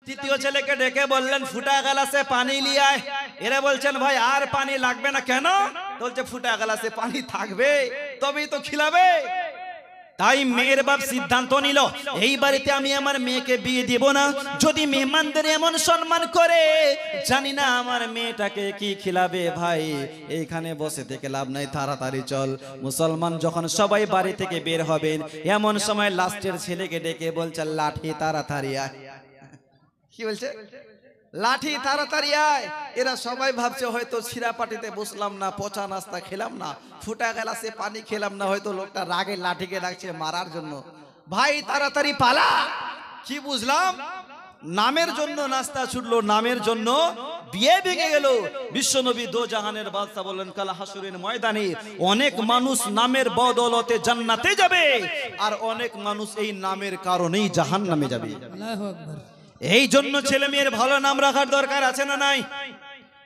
তৃতীয় ছেলেকে ডেকে বললেন ফুটা গ্লাসে পানি নিয়ে আয়। এরা বলছেন ভাই আর পানি লাগবে না। কেন? বলছে ফুটা গ্লাসে পানি থাকবে তবেই তো খিলাবে। তাই মেয়ের বাপ সিদ্ধান্ত নিল এই বাড়িতে আমি আমার মেয়েকে বিয়ে দিব না যদি মেহমানদের এমন সম্মান করে। জানি না আমার মেয়েটাকে কি খিলাবে। ভাই এইখানে বসে থেকে লাভ নাই, তাড়াতাড়ি চল। মুসলমান যখন সবাই বাড়ি থেকে বের হবেন এমন সময় লাস্টের ছেলেকে ডেকে বলছে লাঠি তাড়াতাড়ি আয়। কি বলছে? লাঠি তাড়াতাড়ি আয়। এরা সবাই ভাবছে হয়তো ছিড়াপাটিতে বসলাম না, পচা নাস্তা খেলাম না, ফুটা গ্লাসে পানি খেলাম না, হয়তো লোকটা রাগে লাঠিকে ডাকছে মারার জন্য। ভাই তাড়াতাড়ি পালা। কি বুঝলাম? নামের জন্য নাস্তা ছুটলো, নামের জন্য বিয়ে ভেঙে গেল। বিশ্বনবী দো জাহানের বাদশা বললেন কাল হাসুরের ময়দানে অনেক মানুষ নামের বদৌলতে জান্নাতে যাবে আর অনেক মানুষ এই নামের কারণেই জাহান্নামে যাবে। আল্লাহু আকবার। এই জন্য ছেলে মেয়ের ভালো নাম রাখার দরকার আছে না নাই?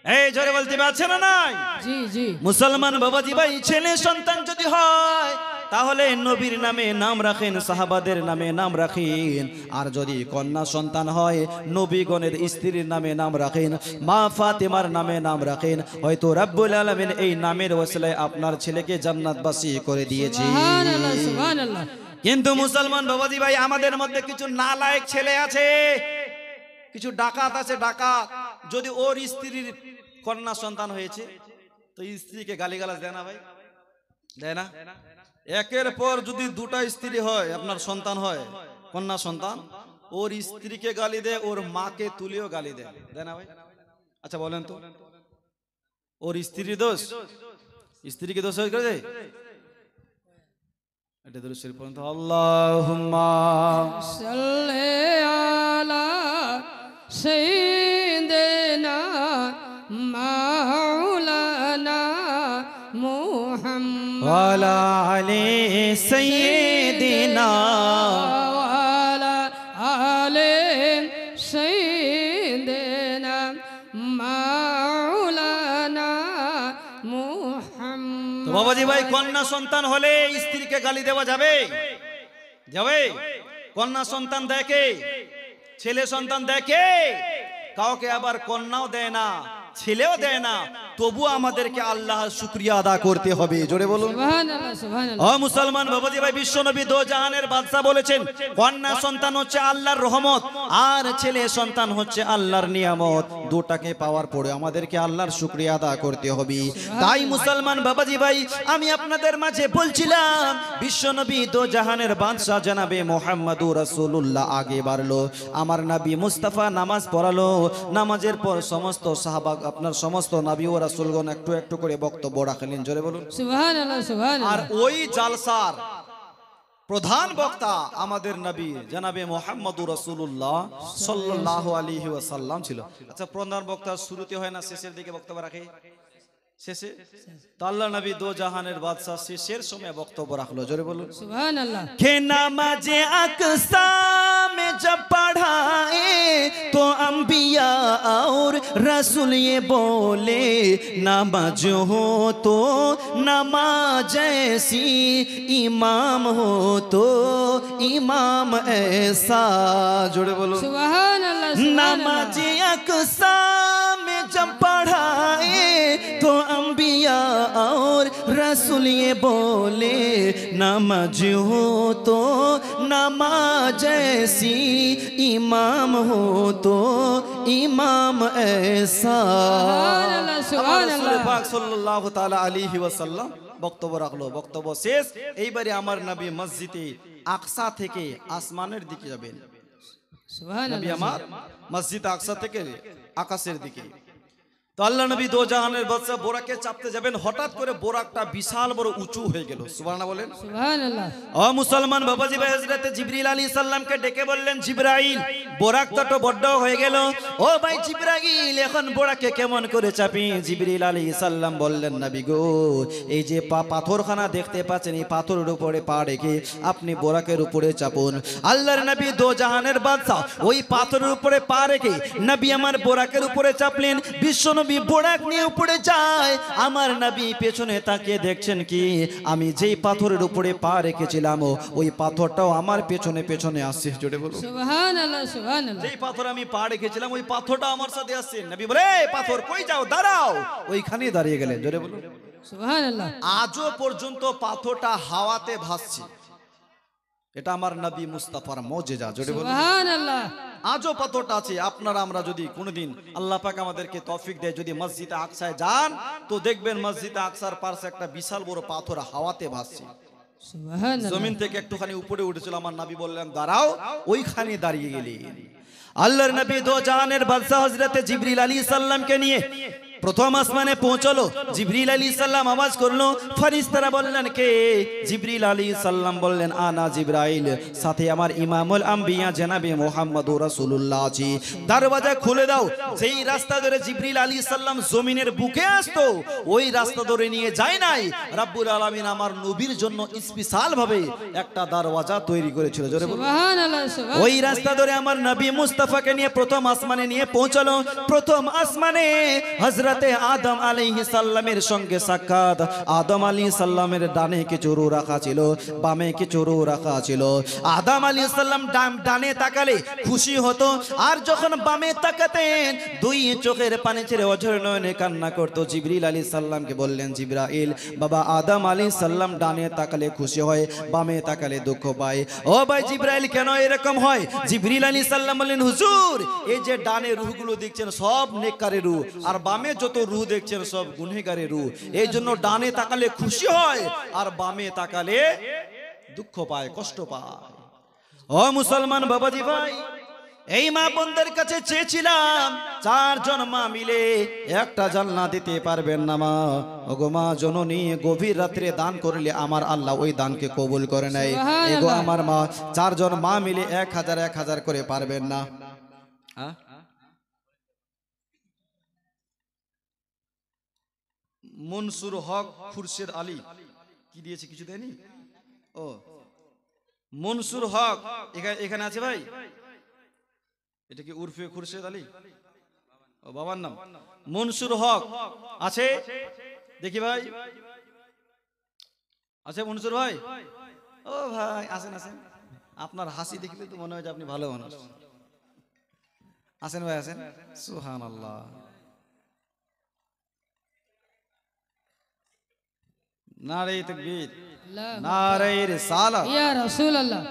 এই জোরে বলতে পারছে না নাই? জি জি। মুসলমান বাবাজি ভাই ছেলে সন্তান যদি হয় তাহলে নবীর নামে নাম রাখেন, সাহাবাদের নামে নাম রাখেন। আর যদি কন্যা সন্তান হয় নবীগণের স্ত্রীর নামে নাম রাখেন, মা ফাতেমার নামে নাম রাখেন। হয়তো রব্বুল আলামিন এই নামের ওসিলায় আপনার ছেলেকে জান্নাতবাসী করে দিয়েছে। সুবহানাল্লাহ সুবহানাল্লাহ। কিন্তু মুসলমান বাবাজি ভাই আমাদের মধ্যে কিছু নালায়েক ছেলে আছে, কিছু ডাকাত আছে। ডাকাত যদি ওর স্ত্রীর কন্যা সন্তান হয়েছে তো স্ত্রীকে গালিগালাজ দেয় না ভাই? দেয় না? একের পর যদি দুটা স্ত্রী হয় আপনার সন্তান হয় কন্যা সন্তান, ওর স্ত্রীকে গালি দেয়, ওর মাকে তুলেও গালি দেয়। দেয় না ভাই? আচ্ছা বলেন তো ওর স্ত্রীর দোষ? স্ত্রীকে দোষ হয়ে গেছে? এটা দরুদ শরীফ পড়ুন তো। আল্লাহুম্মা সাল্লি আলা সাইয়্যিদিনা মাওলানা মুহাম্মদ ওয়ালা আলি সাইয়্যিদিনা ওয়ালা আলি সাইয়্যিদিনা মাওলানা মুহাম্মদ। তো বাবাজি ভাই কন্যা সন্তান হলে স্ত্রীকে গালি দেওয়া যাবে? যাবে? কন্যা সন্তান দেখে, ছেলে সন্তান দেখে, কাউকে আবার কন্যাও দেয় না, ছেলেও দেয় না, তবু আমাদেরকে আল্লাহর শুকরিয়া আদা করতে হবে। জোরে বলুন সুবহানাল্লাহ সুবহানাল্লাহ। ও মুসলমান বাবাজি ভাই বিশ্বনবী দো জাহানের বাদশা বলেছেন কন্যা সন্তান হচ্ছে আল্লাহর রহমত আর ছেলে সন্তান হচ্ছে আল্লাহর নিয়ামত। দুটাকে পাওয়ার পরে আমাদেরকে আল্লাহর শুকরিয়া আদা করতে হবে। তাই মুসলমান বাবাজি ভাই আমি আপনাদের মাঝে বলছিলাম বিশ্বনবী দো জাহানের বাদশা জনাবে মুহাম্মদুর রাসূলুল্লাহ আগে বাড়লো। আমার নবী মুস্তাফা নামাজ পড়ালো, নামাজের পর সমস্ত সাহাবা আপনার সমস্ত নবী ও রাসূলগণ একটু একটু করে বক্তব্য রাখলেন। জোরে বলুন সুবহানাল্লাহ সুবহানাল্লাহ। আর ওই জালসার প্রধান বক্তা আমাদের নবী জনাবে মুহাম্মদুর রাসূলুল্লাহ সাল্লাল্লাহু আলাইহি ওয়াসাল্লাম ছিল। আচ্ছা প্রধান বক্তা শুরুতে হয় না শেষের দিকে বক্তব্য রাখে? শেষে। তো আল্লাহ নবী দো জাহানের বাদশা শেষের সময় বক্তব্য রাখলো। জোরে বলুন সুবহানাল্লাহ। के नमाज़े अक़सा में जब पढ़ाए तो अंबिया और रसूल ये बोले नमाज हो तो नमाज ऐसी, इमाम हो तो इमाम ऐसा। जोड़े बोलो सुबहानअल्लाह। नमाज़े अक़सा में जब पढ़ाए तो अंबिया और रसूल ये बोले नमाज हो तो नमाज ऐसी, इमाम हो तो इमाम ऐसा। রাসূল পাক সাল্লাল্লাহু তাআলা আলাইহি ওয়াসাল্লাম বক্তব্য রাখলো। বক্তব্য শেষ। এইবারে আমার নবী মসজিদে আকসা থেকে আসমানের দিকে যাবেন। নবী আমার মসজিদ আকসা থেকে আকাশের দিকে। তো আল্লাহ নবী দো জাহানের বাদশা বোরাকে চাপতে যাবেন, হঠাৎ করে বোরাকটা বিশাল বড় উঁচু হয়ে গেল। সুবহানাল্লাহ বলেন। সুবহানাল্লাহ। ও মুসলমান বাবাজি ভাই হযরত জিবরিল আলাইহিস সালামকে ডেকে বললেন জিবরাইল বোরাকটা তো বড় হয়ে গেল, ও ভাই জিবরাইল এখন বোরাকে কেমন করে চাপি? জিবরিল আলাইহিস সালাম বললেন নবী গো এই যে পাথরখানা দেখতে পাচ্ছেন এই পাথরের উপরে পা রেখে আপনি বোরাকের উপরে চাপুন। আল্লাহর নবী দো জাহানের বাদশা ওই পাথরের উপরে পা রেখে নবী আমার বোরাকের উপরে চাপলেন। বিশ্বনবী নবী বোড়াক নিয়ে উপরে যায়, আমার নবী পেছনে তাকিয়ে দেখছেন কি আমি যেই পাথরের উপরে পা রেখেছিলাম ওই পাথরটাও আমার পেছনে পেছনে আসছে। জোরে বলো সুবহানাল্লাহ সুবহানাল্লাহ। যেই পাথর আমি পা রেখেছিলাম ওই পাথরটা আমার সাথে আসছে। নবী বলে এই পাথর কই যাও, দাঁড়াও। ওইখানেই দাঁড়িয়ে গেলেন। জোরে বলো সুবহানাল্লাহ। আজও পর্যন্ত পাথরটা হাওয়াতে ভাসছে। এটা আমার নবী মুস্তাফার মুজিজা। জোরে বলো সুবহানাল্লাহ। আজও পাথরটা আছে। আপনারা আমরা যদি কোনোদিন আল্লাহ পাক আমাদেরকে তৌফিক দেয় যদি মসজিদে আকসায় যান তো দেখবেন মসজিদে আকসার পাশে একটা বিশাল বড় পাথর হাওয়াতে ভাসছে। সুবহানাল্লাহ। জমিন থেকে একটুখানি উপরে উঠেছিল, আমার নবী বললেন দাঁড়াও, ওইখানে দাঁড়িয়ে গেলেন। আল্লাহর নবী দো জাহানের বাদশা হযরতে জিবরিল আলাইহিস সালামকে নিয়ে প্রথম আসমানে পৌঁছলো। জিবরিল আলাইহিস সালাম আওয়াজ করলো, ফেরেশতারা বললেন কে? জিবরিল আলাইহিস সালাম বললেন আনা জিবরাইল, সাথে আমার ইমামুল আম্বিয়া জনাবে মুহাম্মদুর রাসূলুল্লাহ জি। দরওয়াজা খুলে দাও। যেই রাস্তা ধরে জিবরিল আলাইহিস সালাম জমিনের বুকে আসতো ওই রাস্তা ধরে নিয়ে যায় নাই, রব্বুল আলামিন আমার নবীর জন্য স্পেশাল ভাবে একটা দরওয়াজা তৈরি করেছিল। জোরে বলুন সুবহানাল্লাহ সুবহানাল্লাহ। ওই রাস্তা ধরে আমার নবী মুস্তাফাকে নিয়ে প্রথম আসমানে নিয়ে পৌঁছালো। প্রথম আসমানে হযরতে আদম আলাইহিস সালামের সঙ্গে সাক্ষাৎ। আদম আলাইহিস সালামের ডানে কিছু রূহ রাখা ছিল, বামে কিছু রূহ রাখা ছিল। আদম আলাইহিস সালাম ডানে তাকালে খুশি হতো, আর যখন বামে তাকাতেন দুই চোখের পানি ছেড়ে অঝর নয়নে কান্না করতো। জিবরিল আলাইহিস সালামকে বললেন জিবরাইল, বাবা আদম আলাইহিস সালাম ডানে তাকালে খুশি হয়, বামে তাকালে দুঃখ পায়। ও ভাই জিবরাইল কেন এরকম হয়? জিবরিল আলাইহিস সালাম বললেন হুজুর এই যে ডানে রূহগুলো দেখছেন সব নেককারের রূহ, আর বামে যত রূহ দেখছেন সব গুনহগারের রূহ। এই জন্য ডানে তাকালে খুশি হয় আর বামে তাকালে দুঃখ পায়, কষ্ট পায়। ও মুসলমান বাবাজি ভাই, এই মা বোনদের কাছে চেয়েছিলাম চারজন মা মিলে একটা জান্নাত দিতে পারবেন না মা? ওগো মা জননী, গভীর রাত্রে দান করলে আমার আল্লাহ ওই দানকে কবুল করে নেয়। এগো আমার মা, চারজন মা মিলে 1000 করে পারবেন না? মনসুর হক খুরশেদ আলী কি দিয়েছে? কিছু দেয়নি? ও মনসুর হক এখানে আছে ভাই। এটা কি উর্ফে খুরশেদ আলী? ও বাবার নাম মনসুর হক আছে? দেখি ভাই, আছে মনসুর ভাই? ও ভাই আসেন আসেন, আপনার হাসি দেখলে তো মনে হয় যে আপনি ভালো মানুষ। আসেন ভাই আসেন। সুবহানাল্লাহ। নারে তাকবীর, নারে রিসালাত, ইয়া রাসূলুল্লাহ।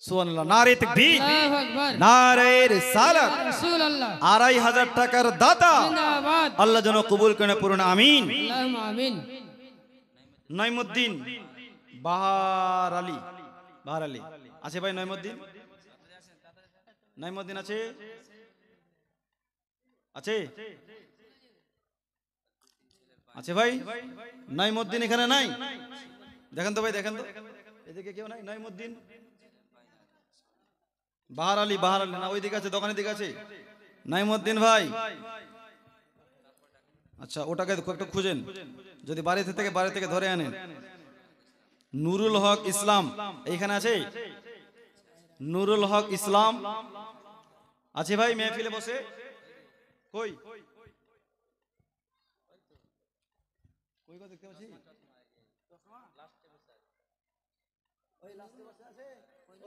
সুবহানাল্লাহ, নারে তাকবীর, আল্লাহু আকবার, নারে রিসালাত। রাসূলুল্লাহ 2500 টাকার দাতা জিন্দাবাদ। আল্লাহ যেন কবুল করে পড়ুন আমিন। আল্লাহুম্মা আমিন। নঈমুদ্দিন বাহার আলী, বাহার আলী আছে ভাই? নঈমুদ্দিন, নঈমুদ্দিন আছে? আছে আছে ভাই? নঈমুদ্দিন এখানে নাই? দেখেন তো ভাই, দেখেন তো এদিকে কেউ নাই? নঈমুদ্দিন বাহার আলী, বাহার আলী না, ওই দিকে আছে, দোকানের দিকে আছে। নঈমুদ্দিন ভাই, আচ্ছা ওটাকে একটু খুঁজেন, যদি বাড়ি থেকে ধরে আনেন। নুরুল হক ইসলাম এইখানে আছে? নুরুল হক ইসলাম আছে ভাই মেহফিলে বসে? কই কই গো, দেখতে পাচ্ছি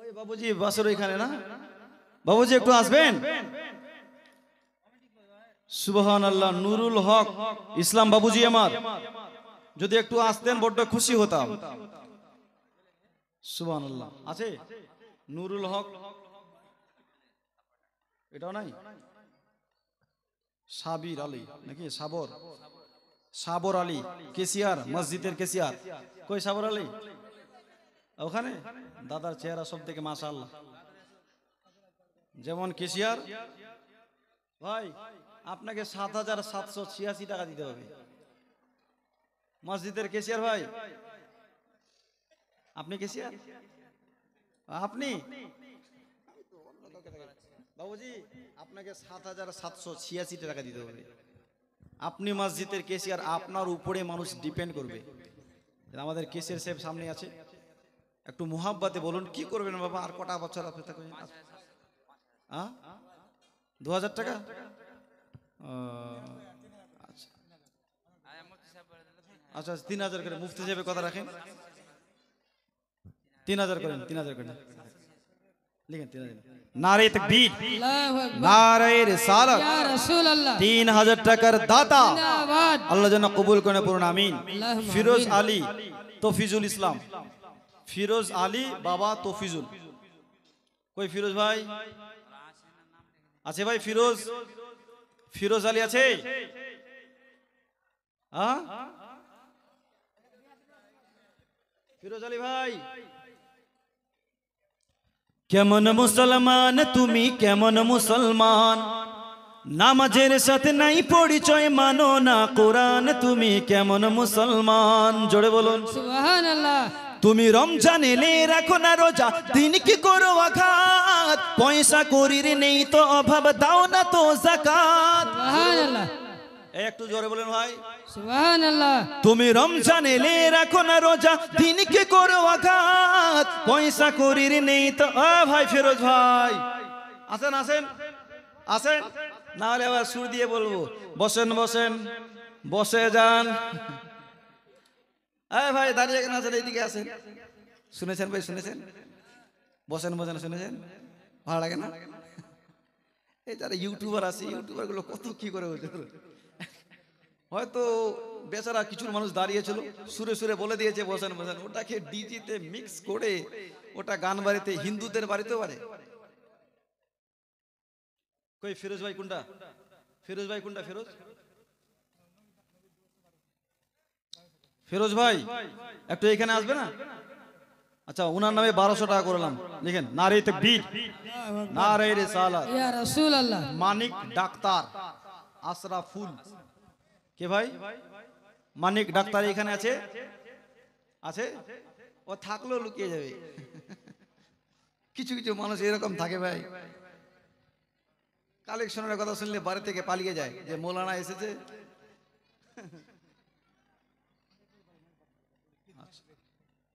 ওই বাবুজি বাসের ওইখানে না? বাবুজি একটু আসবেন। সুবহানাল্লাহ, নুরুল হক ইসলাম বাবুজি আমার, যদি একটু আসতেন বড্ড খুশি হতাম। সুবহানাল্লাহ, আছে নুরুল হক? এটাও নাই? সাবির আলী নাকি সাবর? সাবর আলী কেসিয়ার, মসজিদের কেসিয়ার। কই সাবর আলী? ওখানে দাদার চেহারা সব থেকে মাশাআল্লাহ, যেমন কেসিয়ার। ভাই আপনাকে 7786 টাকা দিতে হবে। মসজিদের কেসিয়ার ভাই, আপনি কেসিয়ার? আপনি বাবুজি আপনাকে 7786 টাকা দিতে হবে। আপনি মসজিদের কেসিয়ার, আপনার উপরে মানুষ ডিপেন্ড করবে। আমাদের কেসের সাহেব সামনে আছে, একটু মুহাব্বাতে বলুন কি করবেন বাবা, আর কটা বছর অপেক্ষা করবেন? 2000 টাকা? আচ্ছা আচ্ছা 3000 করে মুফতি সাহেবের কথা রাখেন, 3000 করেন, 3000 করেন, লিখেন 3000। নারে তাকবীর, আল্লাহু আকবার, নারে রিসালাত, ইয়া রাসূলুল্লাহ, 3000 টাকার দাতা জিন্দাবাদ, আল্লাহ যেন কবুল করে পড়ুন আমিন। আল্লাহুম্মা ফিরোজ আমিন। আলী তফিজুল ইসলাম, ফিরোজ আলী বাবা তফিজুল, কই ফিরোজ ভাই আছে? ভাই ফিরোজ, ফিরোজ আলী আছে? হ্যাঁ ফিরোজ আলী ভাই, কেমন মুসলমান তুমি, কেমন মুসলমান, নামাজের সাথে নাই পরিচয়, মানো না কোরআন, তুমি কেমন মুসলমান? জোরে বলুন সুবহানাল্লাহ। তুমি রমজান এলে রাখো না রোজা, দিন কি করো আঘাত, পয়সা করির নেই তো অভাব, দাও না তো যাকাত। সুবহানাল্লাহ, এই একটু জোরে বলেন ভাই। সুবহানাল্লাহ। তুমি রমজান এলে রাখো না রোজা, দিন কি করো আঘাত, পয়সা করির নেই তো। ভাই ফিরোজ ভাই আসেন আসেন আসেন, না হলে আবার সুর দিয়ে বলবো। বসেন বসেন, বসে যান। ভাই দাঁড়িয়ে কেন আছেন? এইদিকে আসেন। শুনেছেন ভাই, শুনেছেন? বসেন বসেন, শুনেছেন? ভালো লাগে না? এই যারা ইউটিউবার আছে, ইউটিউবার গুলো কত কি করে হয়তো বেচারা কিছু মানুষ দাঁড়িয়েছিল, সুরে সুরে বলে দিয়েছে বসেন বসেন, ওটাকে ডিজিতে মিক্স করে ওটা গান বাড়িতে, হিন্দুদের বাড়িতেও পারে। কই ফিরোজ ভাই কোনটা? ফিরোজ ভাই কোনটা? ফিরোজ, ফিরোজ ভাই একটু এখানে আসবে না? আচ্ছা ওনার নামে 1200 টাকা করলাম, লিখেন নারে তাকবীর, নারে রিসালাত, ইয়া রাসূলুল্লাহ। মানিক ডাক্তার আশরাফুল, কে ভাই? মানিক ডাক্তার এখানে আছে? আছে? ও থাকলেও লুকিয়ে যাবে। কিছু কিছু মানুষ এরকম থাকে ভাই, কালেকশনের কথা শুনলে বাড়ি থেকে পালিয়ে যায় যে মৌলানা এসেছে।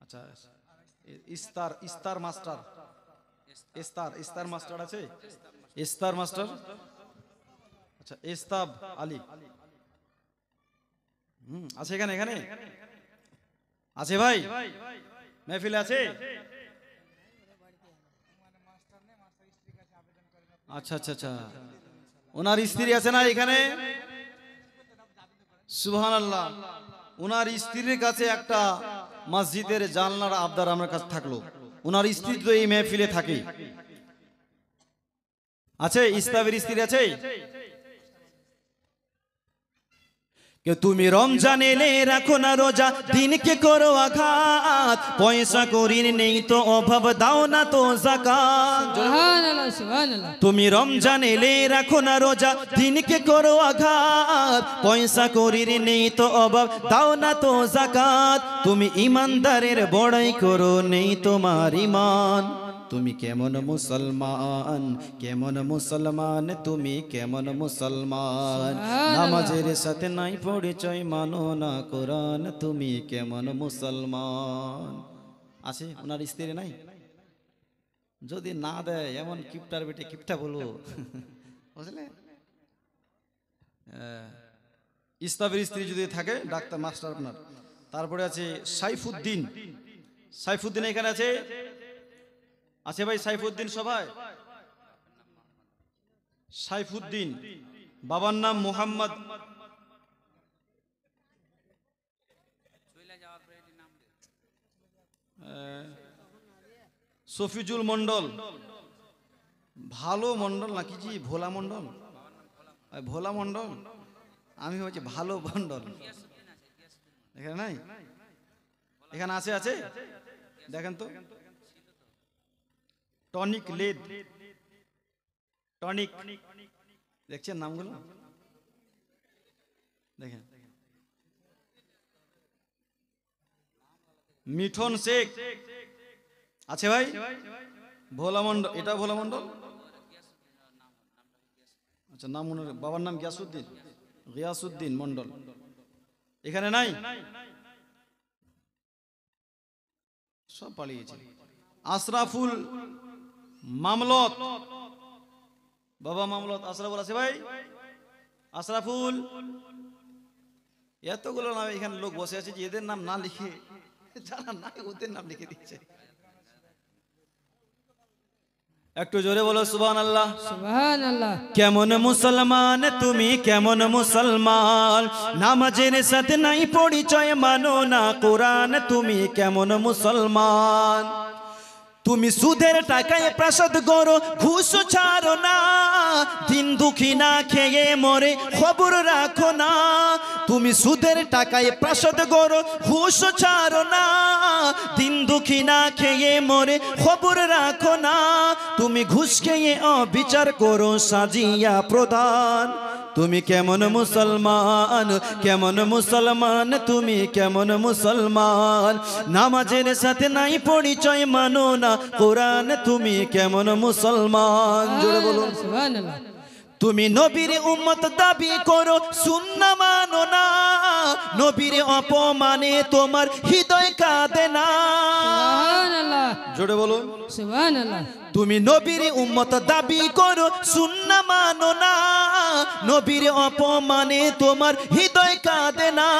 আচ্ছা ইস্তার, ইস্তার মাস্টার, ইস্তার, ইস্তার মাস্টার আছে? ইস্তার মাস্টার, আচ্ছা ইস্তাব আলী আছে এখানে? এখানে আছে ভাই, মেহফিলে আছে? আচ্ছা আচ্ছা আচ্ছা, ওনার স্ত্রী আছে না এখানে? সুবহানাল্লাহ। ওনার স্ত্রীর কাছে একটা মসজিদের জানলার আবদার আমার কাছে থাকলো, ওনার স্ত্রী তো এই মেহফিলে থাকে। আছে ইস্তাবের স্ত্রী আছে? তুমি রমজান এলে রাখো না রোজা, দিনকে করো আঘাত, পয়সা করির নেই তো অভাব, দাও না তো যাকাত। সুবহানাল্লাহ, সুবহানাল্লাহ। তুমি রমজান এলে রাখো না রোজা, দিনকে করো আঘাত, পয়সা করির নেই তো অভাব, দাও না তো যাকাত। তুমি ইমানদারের বড়াই করো, নেই তোমার ঈমান, তুমি কেমন মুসলমান, কেমন মুসলমান, তুমি কেমন মুসলমান, নামাজের সাথে নাই পরিচয়, মানো না কোরআন, তুমি কেমন মুসলমান। আছে ওনার স্ত্রী নাই? যদি না দেয় এমন কিপটার বেটে কিপটা বলবো, বুঝলে? ইস্তাবের স্ত্রী যদি থাকে ডাক্তার মাস্টার আপনার। তারপরে আছে সাইফুদ্দিন, সাইফুদ্দিন এখানে আছে? আছে ভাই সাইফুদ্দিন সবাই? সাইফুদ্দিন বাবার নাম মোহাম্মদ, সফিজুল মন্ডল, ভালো মন্ডল নাকি জি? ভোলা মন্ডল, ভোলা মন্ডল, আমি হচ্ছে ভালো মন্ডল। এখানে নাই? এখানে আছে? আছে দেখেন তো। টনিক লেদ, টনিক, দেখছেন নামগুলো? দেখেন। মিঠন শেখ আছে ভাই? ভোলা মন্ডল, এটা ভোলা মন্ডল। আচ্ছা নাম মনে, বাবার নাম গিয়াসুদ্দিন, গিয়াসুদ্দিন মন্ডল। এখানে নাই? সব পালিয়েছে। আশরাফুল মামলত, বাবা মামলত আশরাফুল আছে ভাই? আশরাফুল, এতগুলো নাম এখানে লোক বসে আছে যে এদের নাম না লিখে যারা নাই ওদের নাম লিখে দিচ্ছে। একটু জোরে বলো সুবহানাল্লাহ। সুবহানাল্লাহ। কেমন মুসলমান তুমি, কেমন মুসলমান, নামাজের সাথে নাই পরিচয় মানো না কোরআন, তুমি কেমন মুসলমান। তুমি সুদের টাকায় প্রাসাদ গড়ো, ঘুষ ছাড়ো না, দিন দুঃখী না খেয়ে মরে খবর রাখো না। তুমি সুদের টাকায় প্রাসাদ গড়ো, ঘুষ ছাড়ো না, দিন দুঃখী না খেয়ে মরে খবর রাখো না। তুমি ঘুষ খেয়ে অবিচার করো সাজিয়া প্রধান, তুমি কেমন মুসলমান, কেমন মুসলমান, তুমি কেমন মুসলমান, নামাজের সাথে নাই পরিচয় মানো না কোরআন, তুমি কেমন মুসলমান। জোরে বলুন সুবহানাল্লাহ। তুমি নবীর উম্মত দাবি করো, সুন্নাহ মানো না, নবীর অপমানে তোমার হৃদয় কাঁদে না। সুবহানাল্লাহ। জোরে বলুন সুবহানাল্লাহ। তুমি নবীর উম্মত দাবি করো, সুন্নাহ মানো না, নবীর অপমানে তোমার হৃদয় কাঁদে না।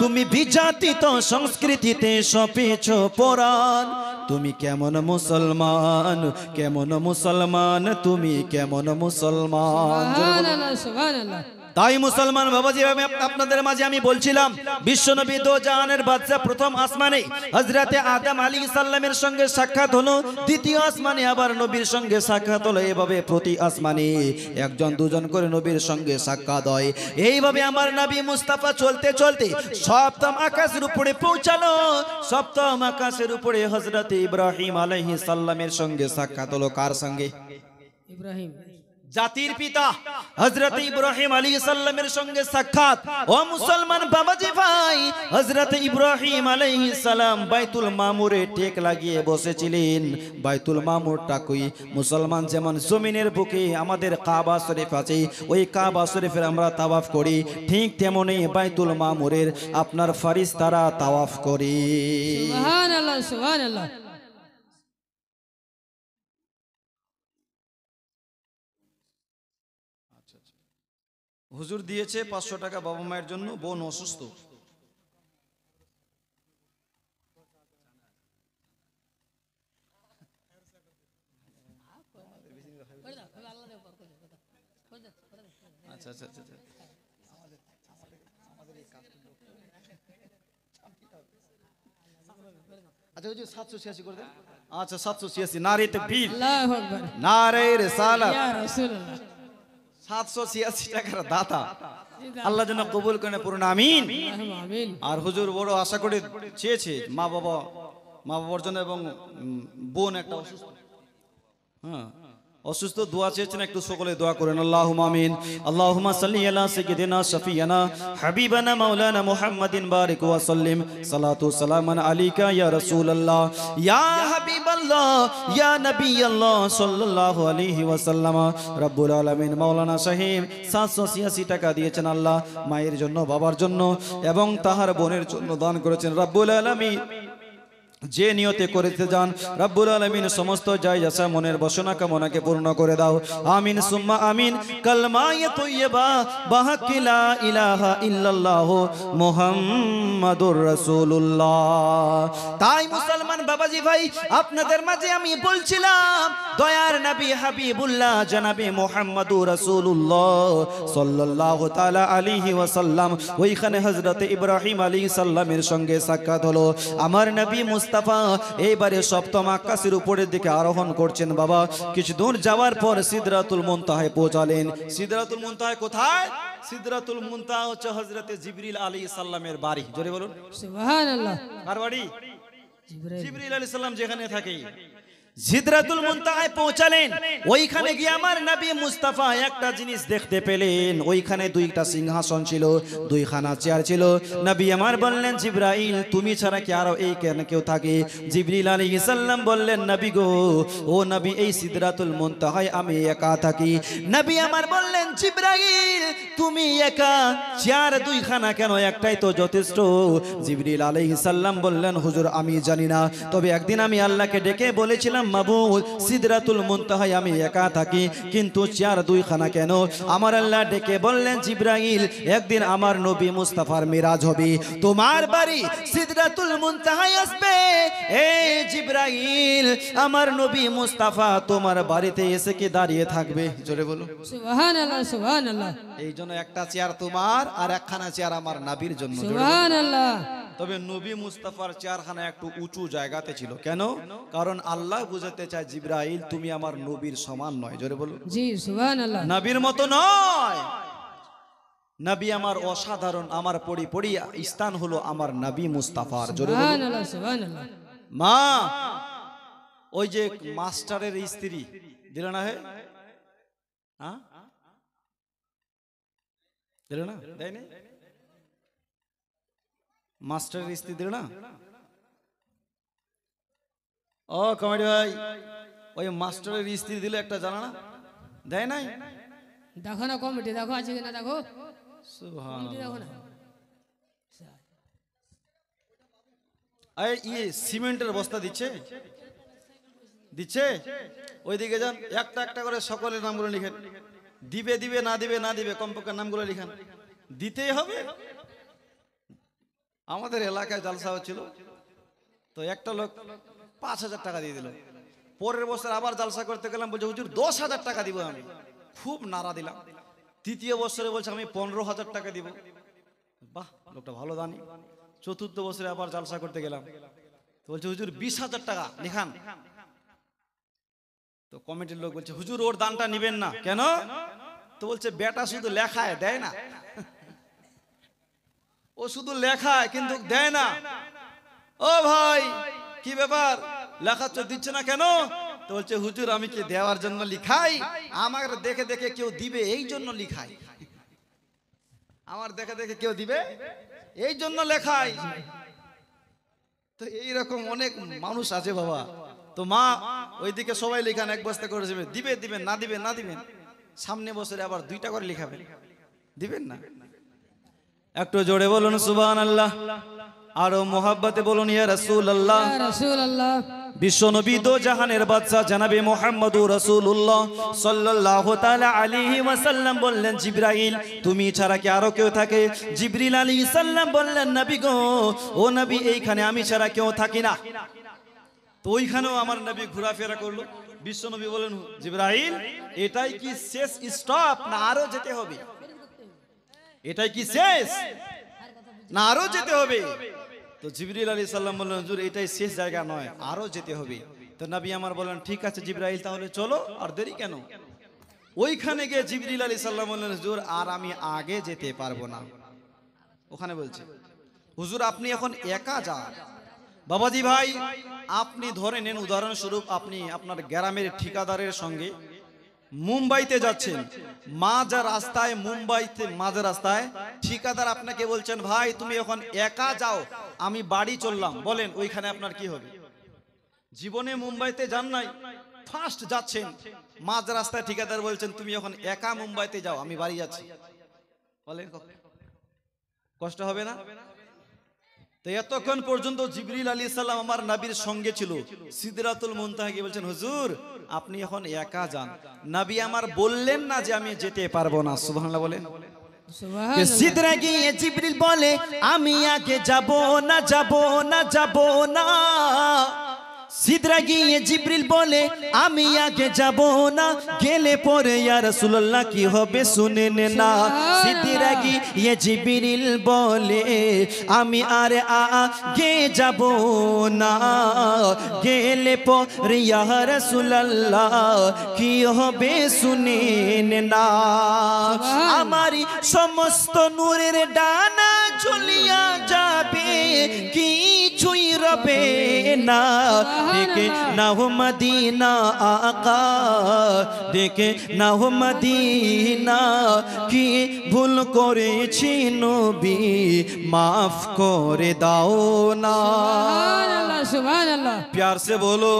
তুমি বিজাতিত সংস্কৃতিতে সপেছ পরাণ, তুমি কেমন মুসলমান, কেমন মুসলমান, তুমি কেমন মুসলমান। সুবহানাল্লাহ। সুবহানাল্লাহ। তাই মুসলমান বাবাজি, আমি আপনাদের মাঝে আমি বলছিলাম বিশ্বনবী দো জাহানের বাদশা প্রথম আসমানে হযরতে আদম আলাইহিস সালামের সঙ্গে সাক্ষাৎ হলো, দ্বিতীয় আসমানে আবার নবীর সঙ্গে সাক্ষাৎ হলো, এভাবে প্রতি আসমানে একজন দুজন করে নবীর সঙ্গে সাক্ষাৎ হয়। এইভাবে আমার নবী মুস্তাফা চলতে চলতে সপ্তম আকাশের উপরে পৌঁছালো। সপ্তম আকাশের উপরে হযরতে ইব্রাহিম আলাইহিস সালামের সঙ্গে সাক্ষাৎ হলো। কার সঙ্গে? ইব্রাহিম, জাতির পিতা হযরত ইব্রাহিম আলাইহিস সালামের সঙ্গে সাক্ষাৎ। ও মুসলমান বাবাজি ভাই, হযরত ইব্রাহিম আলাইহিস সালাম বাইতুল মামুরে টেক লাগিয়ে বসেছিলেন। বাইতুল মামুরটা কই? মুসলমান যেমন জমিনের বুকে আমাদের কাবা শরীফ আছে, ওই কাবা শরীফের আমরা তাওয়াফ করি, ঠিক তেমনি বাইতুল মামুরের আপনার ফেরেশতারা তাওয়াফ করে। সুবহানাল্লাহ। সুবহানাল্লাহ। হুজুর দিয়েছে 500 টাকা বাবা মায়ের জন্য, বোন অসুস্থ। আচ্ছা আচ্ছা আচ্ছা আচ্ছা হুজুর 786 করে দেন। আচ্ছা 786, নারে তাকবীর, আল্লাহু আকবার, নারে রিসালাত। ইয়া রাসূলুল্লাহ। 786 টাকার দাতা আল্লাহ যেন কবুল করেন, পূর্ণ আমিন। আমিন। আর হুজুর বড় আশা করে চেয়েছে মা বাবার জন্য, এবং বোন একটা অসুস্থ, হ্যাঁ অসুস্থ, দোয়া চেয়েছেন, একটু সকলে দোয়া করেন। আল্লাহুম্মা আমিন। আল্লাহুম্মা সাল্লি আলা সাইয়্যিদিনা শাফিয়ানা হাবিবানা মাওলানা মুহাম্মাদিন বারিক ওয়া সাল্লিম, সালাতু সালামান আলাইকা ইয়া রাসূলুল্লাহ ইয়া হাবিবাল্লাহ ইয়া নবিয়াল্লাহ সাল্লাল্লাহু আলাইহি ওয়াসাল্লাম। রব্বুল আলামিন মাওলানা সাহেব 786 টাকা দিয়েছেন আল্লাহ মায়ের জন্য, বাবার জন্য এবং তাহার বোনের জন্য দান করেছেন। রব্বুল আলামিন যে নিয়তে করেতে যান, রব্বুল আলামিন সমস্ত জায়েজা মনের বাসনা কামনাকে পূর্ণ করে দাও। আমিন সুম্মা আমিন। কালমায়ে তৈয়বা বাহাক্কি লা ইলাহা ইল্লাল্লাহ মুহাম্মাদুর রাসূলুল্লাহ। তাই মুসলমান বাবাজি ভাই, আপনাদের মাঝে আমি বলছিলাম দয়ার নবী হাবিবুল্লাহ জনাবে মুহাম্মাদুর রাসূলুল্লাহ সাল্লাল্লাহু তাআলা আলাইহি ওয়াসাল্লাম, ওইখানে হযরত ইব্রাহিম আলাইহিস সালামের সঙ্গে সাক্ষাৎ হলো। আমার নবী মুস্তাফা এইবারে সপ্তম আকাশের উপরের দিকে আরোহণ করছেন। বাবা কিছু দূর যাওয়ার পর সিদরাতুল মুনতাহায় পৌঁছালেন। সিদরাতুল মুনতাহা কোথায়? সিদরাতুল মুনতাহা হচ্ছে হযরতে জিবরিল আলাইহিস সালামের বাড়ি। জোরে বলুন সুবহানাল্লাহ। কার বাড়ি? জিবরাইল। জিবরিল আলাইহিস সালাম যেখানে থাকে, সিদরাতুল মুনতাহায় পৌঁছালেন। ওইখানে গিয়ে আমার নবী মুস্তাফা একটা জিনিস দেখতে পেলেন, ওইখানে দুইটা সিংহাসন ছিল, দুইখানা চেয়ার ছিল। নবী আমার বললেন, জিবরাইল তুমি ছাড়া কি আরো এই কেন কেউ থাকে? জিবরিল আলাইহিস সালাম বললেন, নবী গো, ও নবী, এই সিদরাতুল মুনতাহায় আমি একা থাকি। নবী আমার বললেন, জিবরাইল তুমি একা, চেয়ার দুইখানা কেন? একটাই তো যথেষ্ট। জিবরিল আলাইহিস সালাম বললেন, হুজুর আমি জানি না, তবে একদিন আমি আল্লাহকে ডেকে বলেছিলাম, মাবুদ সিদরাতুল মুনতাহায় আমি একা থাকি, কিন্তু চেয়ার দুইখানা কেন? আমার আল্লাহ ডেকে বললেন, জিবরাইল একদিন আমার নবী মুস্তাফার মিরাজ হবে, তোমার বাড়ি সিদরাতুল মুনতাহায় আসবে। এই জিবরাইল আমার নবী মুস্তাফা তোমার বাড়িতে এসে কি দাঁড়িয়ে থাকবে? জোরে বলো সুবহানাল্লাহ সুবহানাল্লাহ। এই জন্য একটা চেয়ার তোমার আর একখানা চেয়ার আমার নবীর জন্য। সুবহানাল্লাহ। তবে নবী মুস্তাফার চেয়ারখানা একটু উঁচু জায়গাতে ছিল। কেন? কারণ আল্লাহ বুঝাতে চায়, জিবরাইল তুমি আমার নবীর সমান নয়। জোরে বলো জি সুবহানাল্লাহ। নবীর মতো নয়, নবী আমার অসাধারণ, আমার পরি স্থান হলো আমার নবী মুস্তাফার। জোরে বলো সুবহানাল্লাহ সুবহানাল্লাহ। মা, ওই যে মাস্টারের স্ত্রী দিল না, হে হ্যাঁ দিল না, দেয় না, মাস্টারের স্ত্রী দিল না। ও কমেডি ভাই, ওই মাস্টারের স্ত্রী দিলে একটা জানা না, দেয় নাই? দেখো না কমিটি, দেখো আছে কিনা দেখো। সুবহানাল্লাহ। দেখো না। এই সিমেন্টের বস্তা দিচ্ছে, দিচ্ছে। ওইদিকে যান, একটা একটা করে সকলের নামগুলো লিখেন। দিবে দিবে, না দিবে না দিবে, কমপক্ষে নামগুলো লিখেন। দিতেই হবে। আমাদের এলাকায় জালসা হচ্ছিল, তো একটা লোক 5,000 টাকা দিয়ে দিল। পরের বছর আবার জালসা করতে গেলাম, বলছে হুজুর 10,000 টাকা দিব আমি। খুব নাড়া দিলাম। তৃতীয় বছরে বলছে আমি 15,000 টাকা দিব। বাহ, লোকটা ভালো দানি। চতুর্থ বছরে আবার জালসা করতে গেলাম, তো বলছে হুজুর 20,000 টাকা লিখান। তো কমিটির লোক বলছে, হুজুর ওর দানটা নিবেন না। কেন? তো বলছে বেটা শুধু লেখায়, দেয় না। ও শুধু লেখায় কিন্তু দেয় না। ও ভাই কি ব্যাপার, লেখাচ্ছ দিচ্ছে না কেন? তো বলছে হুজুর আমি কি দেওয়ার জন্য লিখাই? আমার দেখে দেখে কেউ দিবে এই জন্য লিখাই। আমার দেখে দেখে কেউ দিবে এই জন্য লেখাই। তো এইরকম অনেক মানুষ আছে বাবা। তো মা ওইদিকে সবাই লিখান, এক বস্তা করে দিবে, দিবেন না দিবেন না দিবেন। সামনে বছরে আবার 2টা করে লিখাবেন, দিবেন না? একটু জোরে বলুন সুবহানাল্লাহ, আরো মোহাব্বতে বলুন ইয়া রাসূলুল্লাহ। ইয়া রাসূলুল্লাহ। বিশ্বনবী দো জাহানের বাদশা জনাবে মুহাম্মদুর রাসূলুল্লাহ সাল্লাল্লাহু তাআলা আলাইহি ওয়াসাল্লাম বললেন, জিবরাইল তুমি ছাড়া কি আরো কেউ থাকে? জিবরিল আলাইহিস সালাম বললেন, নবী গো, ও নবী এইখানে আমি ছাড়া কেউ থাকি না। তো ওইখানেও আমার নবী ঘোরাফেরা করলো। বিশ্বনবী বলেন, জিবরাইল এটাই কি শেষ স্টপ না আরো যেতে হবে? এটাই কি শেষ না আরো যেতে হবে? তো জিবরিল আলাইহিস সালাম বললেন, হুজুর এটাই শেষ জায়গা নয়, আরো যেতে হবে। তো নবী আমার বললেন, ঠিক আছে জিবরাইল তাহলে চলো, আর দেরি কেন? ওইখানে গিয়ে জিবরিল আলাইহিস সালাম বললেন, হুজুর আর আমি আগে যেতে পারবো না। ওখানে বলছে, হুজুর আপনি এখন একা যান। বাবাজি ভাই, আপনি ধরে নেন উদাহরণস্বরূপ আপনি আপনার গ্রামের ঠিকাদারের সঙ্গে মুম্বাইতে যাচ্ছেন। মাঝ রাস্তায়, মুম্বাইতে মাঝ রাস্তায় ঠিকাদার আপনাকে বলছেন, ভাই তুমি এখন একা যাও, আমি বাড়ি চললাম। বলেন ওইখানে আপনার কি হবে? জীবনে মুম্বাইতে যান নাই, ফার্স্ট যাচ্ছেন, মাঝ রাস্তায় ঠিকাদার বলছেন তুমি এখন একা মুম্বাইতে যাও, আমি বাড়ি যাচ্ছি। বলেন কষ্ট হবে না? তো এতক্ষণ পর্যন্ত জিবরিল আলাইহিস সালাম আমার নবীর সঙ্গে ছিল। সিদরাতুল মুনতাহা গিয়ে বলছেন, হুজুর আপনি এখন একা যান। নবী আমার বললেন না যে আমি যেতে পারবো না। সুবহানাল্লাহ বলেন। সিদরা গিয়ে জিবরিল বলে, আমি আগে যাব না যাব না যাব না। সিদরা গিয়ে জিবরিল বলে, আমি আগে যাব না, গেলে পরে ইয়া রাসূলুল্লাহ কি হবে শুনেন না। সিদরা গিয়ে জিবরিল বলে, আমি আর আগে যাব না, গেলে পরে ইয়া রাসূলুল্লাহ কি হবে শুনেন না। আমারই সমস্ত নূরের ডানা ঝুলিয়া যাবে, কিছুই রবে না দেখে নাও মদিনা আকা দেখে নাও মদিনা কি ভুল করেছি নবী মাফ করে দাও না সুবহানাল্লাহ সুবহানাল্লাহ प्यार से बोलो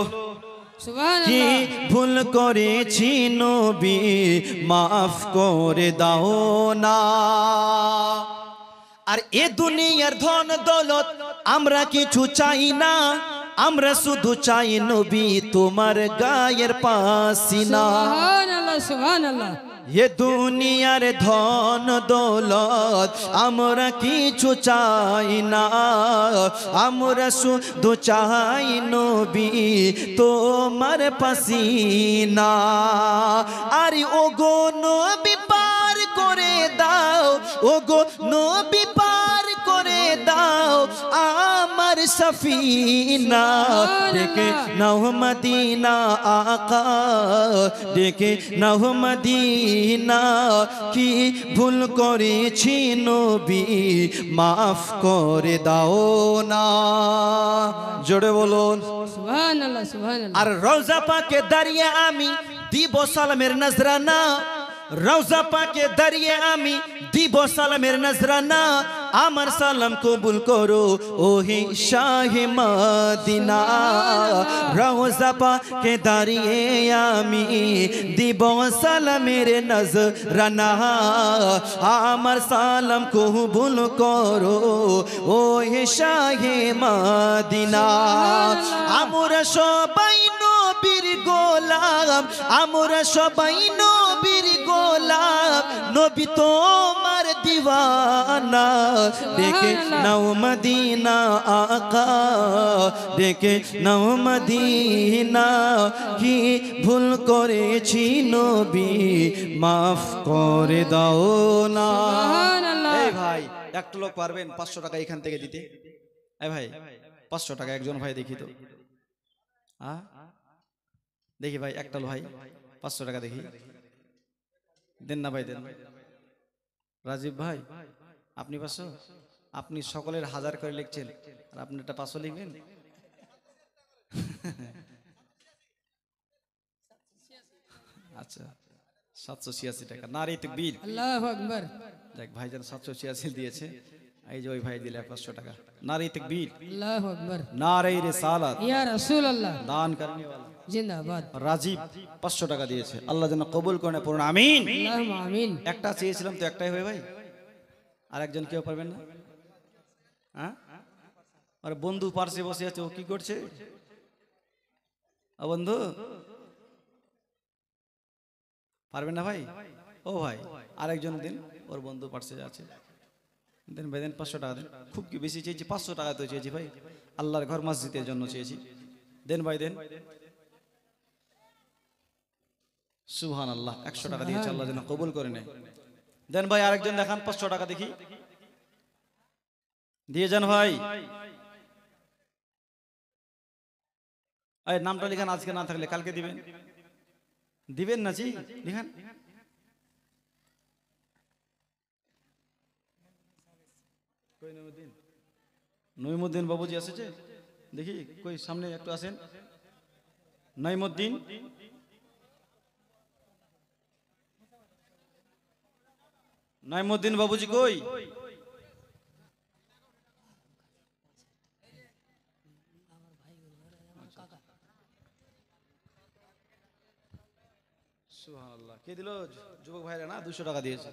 কি ভুল করেছি নবী মাফ করে দাও না আর এ দুনিয়ার ধন দৌলত আমরা কিছু চাই না আমরা শুধু চাই নবী তোমার গায়ের পাসিনা সুবহানাল্লাহ সুবহানাল্লাহ এ দুনিয়ার ধন দৌলত আমরা কিছু চাই না আমরা শুধু চাই নবী তোমার পাসিনা আর ওগো নবী পার করে দাও ওগো নবী পার করে দাও আমার সফিনা দেখে নাও মদিনা আকা দেখে নাও মদিনা কি ভুল করেছি নবী মাফ করে দাও না জোরে বলুন সুবহানাল্লাহ সুবহানাল্লাহ আর রওজা পাকে দাঁড়িয়ে আমি দিব সালামের নজরানা রওজা পাকে দাঁড়িয়ে আমি দিব সালামের নজরানা আমার সালাম কবুল করো ওহি শাহে মদিনা রওজা পাকে দাঁড়িয়ে আমি দিব সালামের নজরানা আমার সালাম কবুল করো ওহি শাহে মদিনা আমরা সবাই নবীর গোলাম আমরা সবাই নবীর গোলাম নবী তোমার দিওয়ানা দেখে নাও মদিনা আকা দেখে নাও মদিনা কি ভুল করেছি নবী মাফ করে দাও না এই ভাই একটা লোক পারবেন 500 টাকা এখান থেকে দিতে এই ভাই 500 টাকা একজন ভাই দেখি তো দেখি ভাই একটা ভাই 500 টাকা দেখি দেন না ভাই দেন রাজীব ভাই আপনি 500 আপনি সকলের 1000 করে লিখছেন আর আপনি একটা 500 লিখবেন আচ্ছা 786 টাকা নারে তাকবীর আল্লাহু আকবার দেখ ভাইজান 786 দিয়েছে এই যে ওই ভাই দিলে 500 টাকা নারে তাকবীর আল্লাহু আকবার নারে রিসালাত ইয়া রাসূলুল্লাহ দান करने वाला জিন্দাবাদ রাজীব 500 টাকা দিয়েছে আল্লাহ যেন কবুল করে পড়ুন আমিন আল্লাহুম্মা আমিন একটা চেয়েছিলাম তো একটাই হবে ভাই আর একজন কেউ পারবেন না হ্যাঁ আর বন্ধু পাশে বসে আছে ও কি করছে ও বন্ধু পারবেন না ভাই ও ভাই আরেকজন দিন ওর বন্ধু পাশে আছে দেন ভাই দেন 500 টাকা দেন খুব কি বেশি চেয়েছি 500 টাকা তো চেয়েছি ভাই আল্লাহর ঘর মসজিদের জন্য চেয়েছি দেন ভাই দেন সুবহানাল্লাহ 100 টাকা দিয়েছে আল্লাহ যেন কবুল করে নেয় দেন ভাই আরেকজন দেখান 500 টাকা দেখি দিয়ে যান ভাই এই নামটা লিখান আজকে না থাকলে কালকে দিবেন দিবেন না জি লিখান কই নইমুদ্দিন বাবুজি এসেছে দেখি কই সামনে একটু আসেন নইমুদ্দিন নইমুদ্দিন বাবুজি কই সুবহানাল্লাহ কে দিল যুবক ভাইরা না 200 টাকা দিয়েছে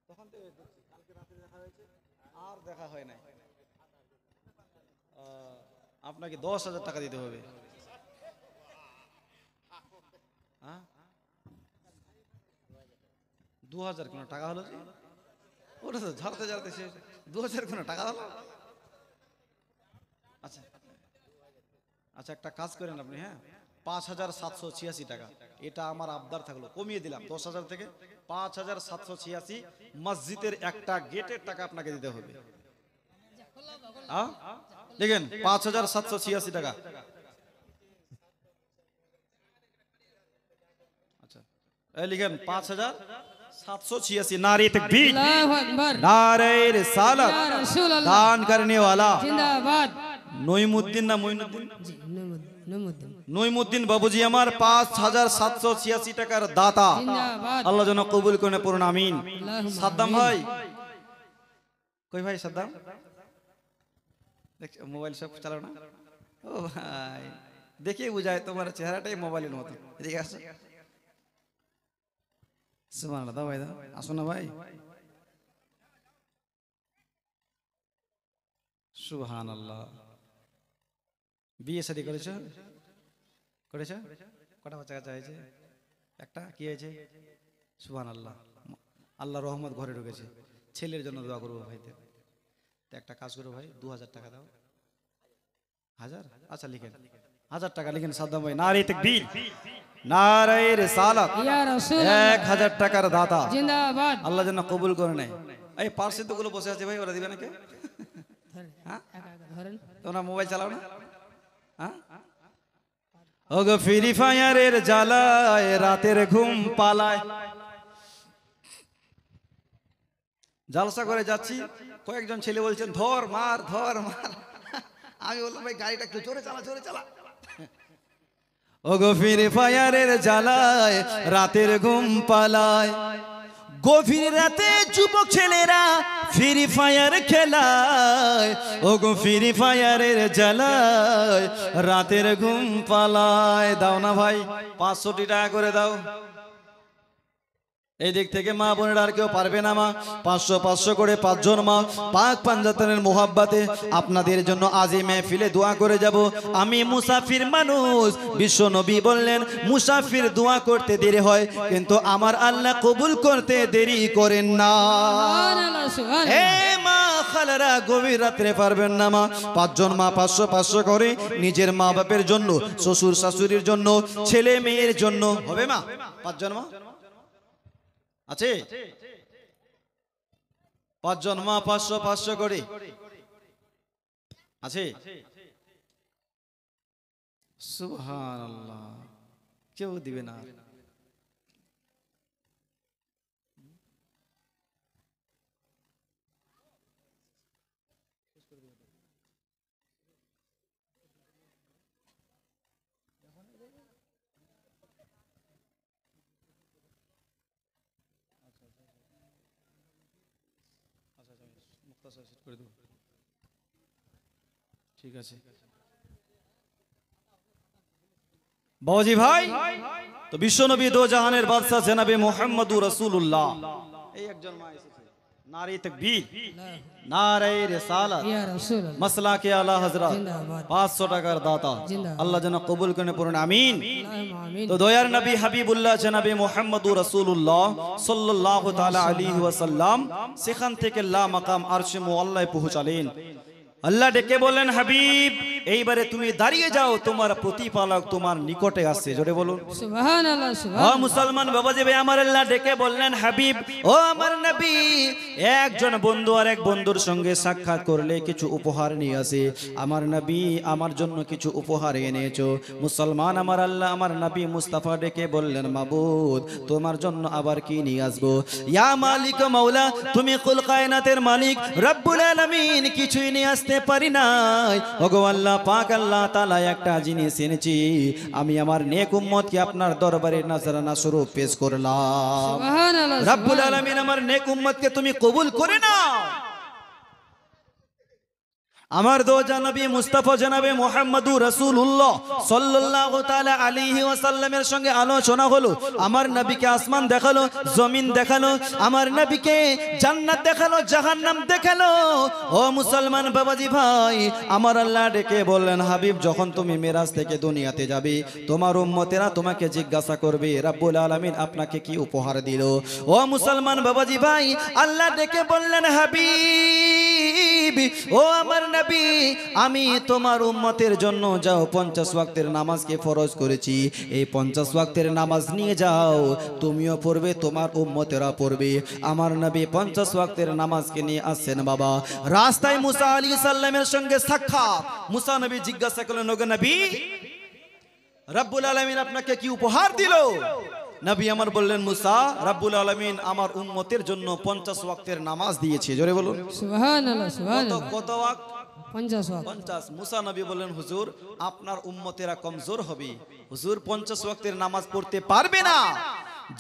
তখন তো কালকে রাতে দেখা হয়েছে আর দেখা হয় নাই আপনাকে 10,000 টাকা দিতে হবে হ্যাঁ 2000 কোন টাকা হলো জি ওটা তো ঝাড়তে ঝাড়তে শেষ 2000 কোন টাকা হলো আচ্ছা আচ্ছা একটা কাজ করেন আপনি হ্যাঁ 5786 টাকা এটা আমার আবদার থাকলো কমিয়ে দিলাম 10,000 থেকে 5786 মসজিদের একটা গেটের টাকা আপনাকে দিতে হবে হ্যাঁ দেখেন 5786 টাকা আচ্ছা এই লিখেন 5786 नारे तकबीर अल्लाहु अकबर नारे रिसालत या रसूल अल्लाह दान करने वाला जिंदाबाद নইমুদ্দিন না মইনুদ্দিন? জি নমুদ্দিন নইমুদ্দিন বাবুজি আমার 5786 টাকার দাতা। জিন্দাবাদ আল্লাহ যেন কবুল করে পড়ুন আমিন। আল্লাহুম্মা সাদ্দাম আমিন। ভাই কই ভাই সাদ্দাম দেখছো মোবাইল সব চালাও না? ও ভাই দেখে বুঝায় তোমার চেহারাটাই মোবাইলের মতো। এদিকে আসো। সুবহানাল্লাহ, দাও ভাই দাও, আসো না ভাই। সুবহানাল্লাহ। বিয়ে শাদী করেছো? করেছো? কটা বাচ্চা কাচ্চা হয়েছে? একটা। কি হয়েছে? সুবহানাল্লাহ, আল্লাহ রহমত ঘরে ঢুকেছে। ছেলের জন্য দোয়া করবো ভাইতে। তো একটা কাজ করো ভাই, 2000 টাকা দাও। 1000? আচ্ছা লিখেন, 1000 টাকা লিখেন সাদ্দাম ভাই। নারে তাকবীর, নারে রিসালাত। ইয়া রাসূলুল্লাহ 1000 টাকার দাতা। জিন্দাবাদ। আল্লাহ যেন কবুল করে নেয়। এই পার্সে তো গুলো বসে আছে ভাই, ওরা দিবে নাকি? হ্যাঁ, একা একা ধরেন। তোমরা মোবাইল চালাও না? হ্যাঁ, ওগো ফ্রি ফায়ারের জ্বালায় রাতের ঘুম পালায়। জালসা করে যাচ্ছি, কয়েকজন ছেলে বলছেন ধর মার ধর মার। আমি বললাম ভাই গাড়িটা একটু জোরে চালা, জোরে চালা। ওগো ফ্রি ফায়ারের জ্বালায় রাতের ঘুম পালায়। গভীর রাতে যুবক ছেলেরা ফ্রি ফায়ার খেলায়। ওগো ফ্রি ফায়ারের জ্বালায় রাতের ঘুম পালায়। দাও না ভাই, 500 টাকা করে দাও। এই দিক থেকে মা বোনেরা আর কেউ পারবে না মা? 500 করে 5 জন মা পাক পাঞ্জাতনের মোহাব্বতে আপনাদের জন্য আজই মেহফিলে দোয়া করে যাব। আমি মুসাফির মানুষ, বিশ্ব নবী বললেন মুসাফির দোয়া করতে দেরি হয়, কিন্তু আমার আল্লাহ কবুল করতে দেরি করেন না। সুবহানাল্লাহ সুবহানাল্লাহ। এ মা খালারা গভীর রাত্রে পারবেন না মা? 5 জন মা 500 করে নিজের মা বাপের জন্য, শ্বশুর শাশুড়ির জন্য, ছেলে মেয়ের জন্য হবে মা? 5 জন মা আছে? 5 জন মা 500 করে আছে? সুবহানাল্লাহ, কেউ দিবে না। ঠিক আছে বাবাজি ভাই। তো বিশ্বনবী দো জাহানের বাদশা জনাবে মুহাম্মদুর রাসূলুল্লাহ, এই একজন মা এসেছে। নারে তাকবীর, নারে রিসালাত, ইয়া রাসূলুল্লাহ মাসলাকে আলা হযরত। জিন্দাবাদ। 500 টাকার দাতা। জিন্দাবাদ। আল্লাহ যেন কবুল করে পড়ুন আমিন। আল্লাহুম্মা আমিন। তো দয়ার নবী হাবিবুল্লাহ জনাবে মুহাম্মদুর রাসূলুল্লাহ সাল্লাল্লাহু তাআলা আলাইহি ওয়াসাল্লাম সেখান থেকে লা মাকাম আরশে মুআল্লায় পৌঁছালেন। আল্লাহ ডেকে বললেন হাবিব এইবারে তুমি দাঁড়িয়ে যাও, তোমার প্রতিপালক তোমার নিকটে আসছে। জোরে বলুন সুবহানাল্লাহ ও সুবহানাল্লাহ। মুসলমান বাবাজি ভাই আমার, আল্লাহ ডেকে বললেন হাবিব ও আমার নবী, একজন বন্ধু আর এক বন্ধুর সঙ্গে সাক্ষাৎ করলে কিছু উপহার নিয়ে আসে। আমার নবী আমার জন্য কিছু উপহার এনেছো। মুসলমান আমার, আল্লাহ আমার নবী মুস্তাফা ডেকে বললেন মাবুদ তোমার জন্য আবার কি নিয়ে আসবো? ইয়া মালিক মাওলা, তুমি কুল কায়নাতের মালিক রব্বুল আলামিন, কিছুই নিয়ে আসতে পারি নাই। ওগো আল্লাহ পাক, আল্লাহ তাআলা একটা জিনিস এনেছি, আমি আমার নেক উম্মতকে আপনার দরবারে নজরানা স্বরূপ পেশ করলাম। সুবহানাল্লাহ রব্বুল আলামিন আমার নেক উম্মতকে তুমি কবুল করে নাও। আমার দো জানাবি মুস্তাফা জানাবে মুহাম্মদুর রাসূলুল্লাহ সাল্লাল্লাহু তাআলা আলাইহি ওয়াসাল্লামের সঙ্গে আলোচনা হলো। আমার নবীকে আসমান দেখালো, জমিন দেখালো, আমার নবীকে জান্নাত দেখালো, জাহান্নাম দেখালো। ও মুসলমান বাবাজি ভাই আমার, আল্লাহ ডেকে বললেন হাবিব যখন তুমি মেরাজ থেকে দুনিয়াতে যাবে, তোমার উম্মতেরা তোমাকে জিজ্ঞাসা করবে রব্বুল আলামিন আপনাকে কি উপহার দিল। ও মুসলমান বাবাজি ভাই আল্লাহ ডেকে বললেন হাবিব ও আমার নবী, আমি তোমার উম্মতের জন্য যাও 50 ওয়াক্তের নামাজকে ফরজ করেছি, এই 50 ওয়াক্তের নামাজ নিয়ে যাও, তুমিও পড়বে তোমার উম্মতেরা পড়বে। আমার নবী 50 ওয়াক্তের নামাজকে নিয়ে আসছেন বাবা। রাস্তায় মুসা আলাইহিস সালামের সঙ্গে সাক্ষাৎ। মুসা নবী জিজ্ঞাসা করলেন ওগো নবী রব্বুল আলামিন আপনাকে কি উপহার দিল? নবী আমার বললেন মুসা রব্বুল আলামিন আমার উম্মতের জন্য 50 ওয়াক্তের নামাজ দিয়েছে। জোরে বলুন সুবহানাল্লাহ সুবহানাল্লাহ। কত ওয়াক্ত? 50 ওয়াক্ত 50। মুসা নবী বললেন হুজুর আপনার উম্মতেরা কমজোর হবে, হুজুর 50 ওয়াক্তের নামাজ পড়তে পারবে না,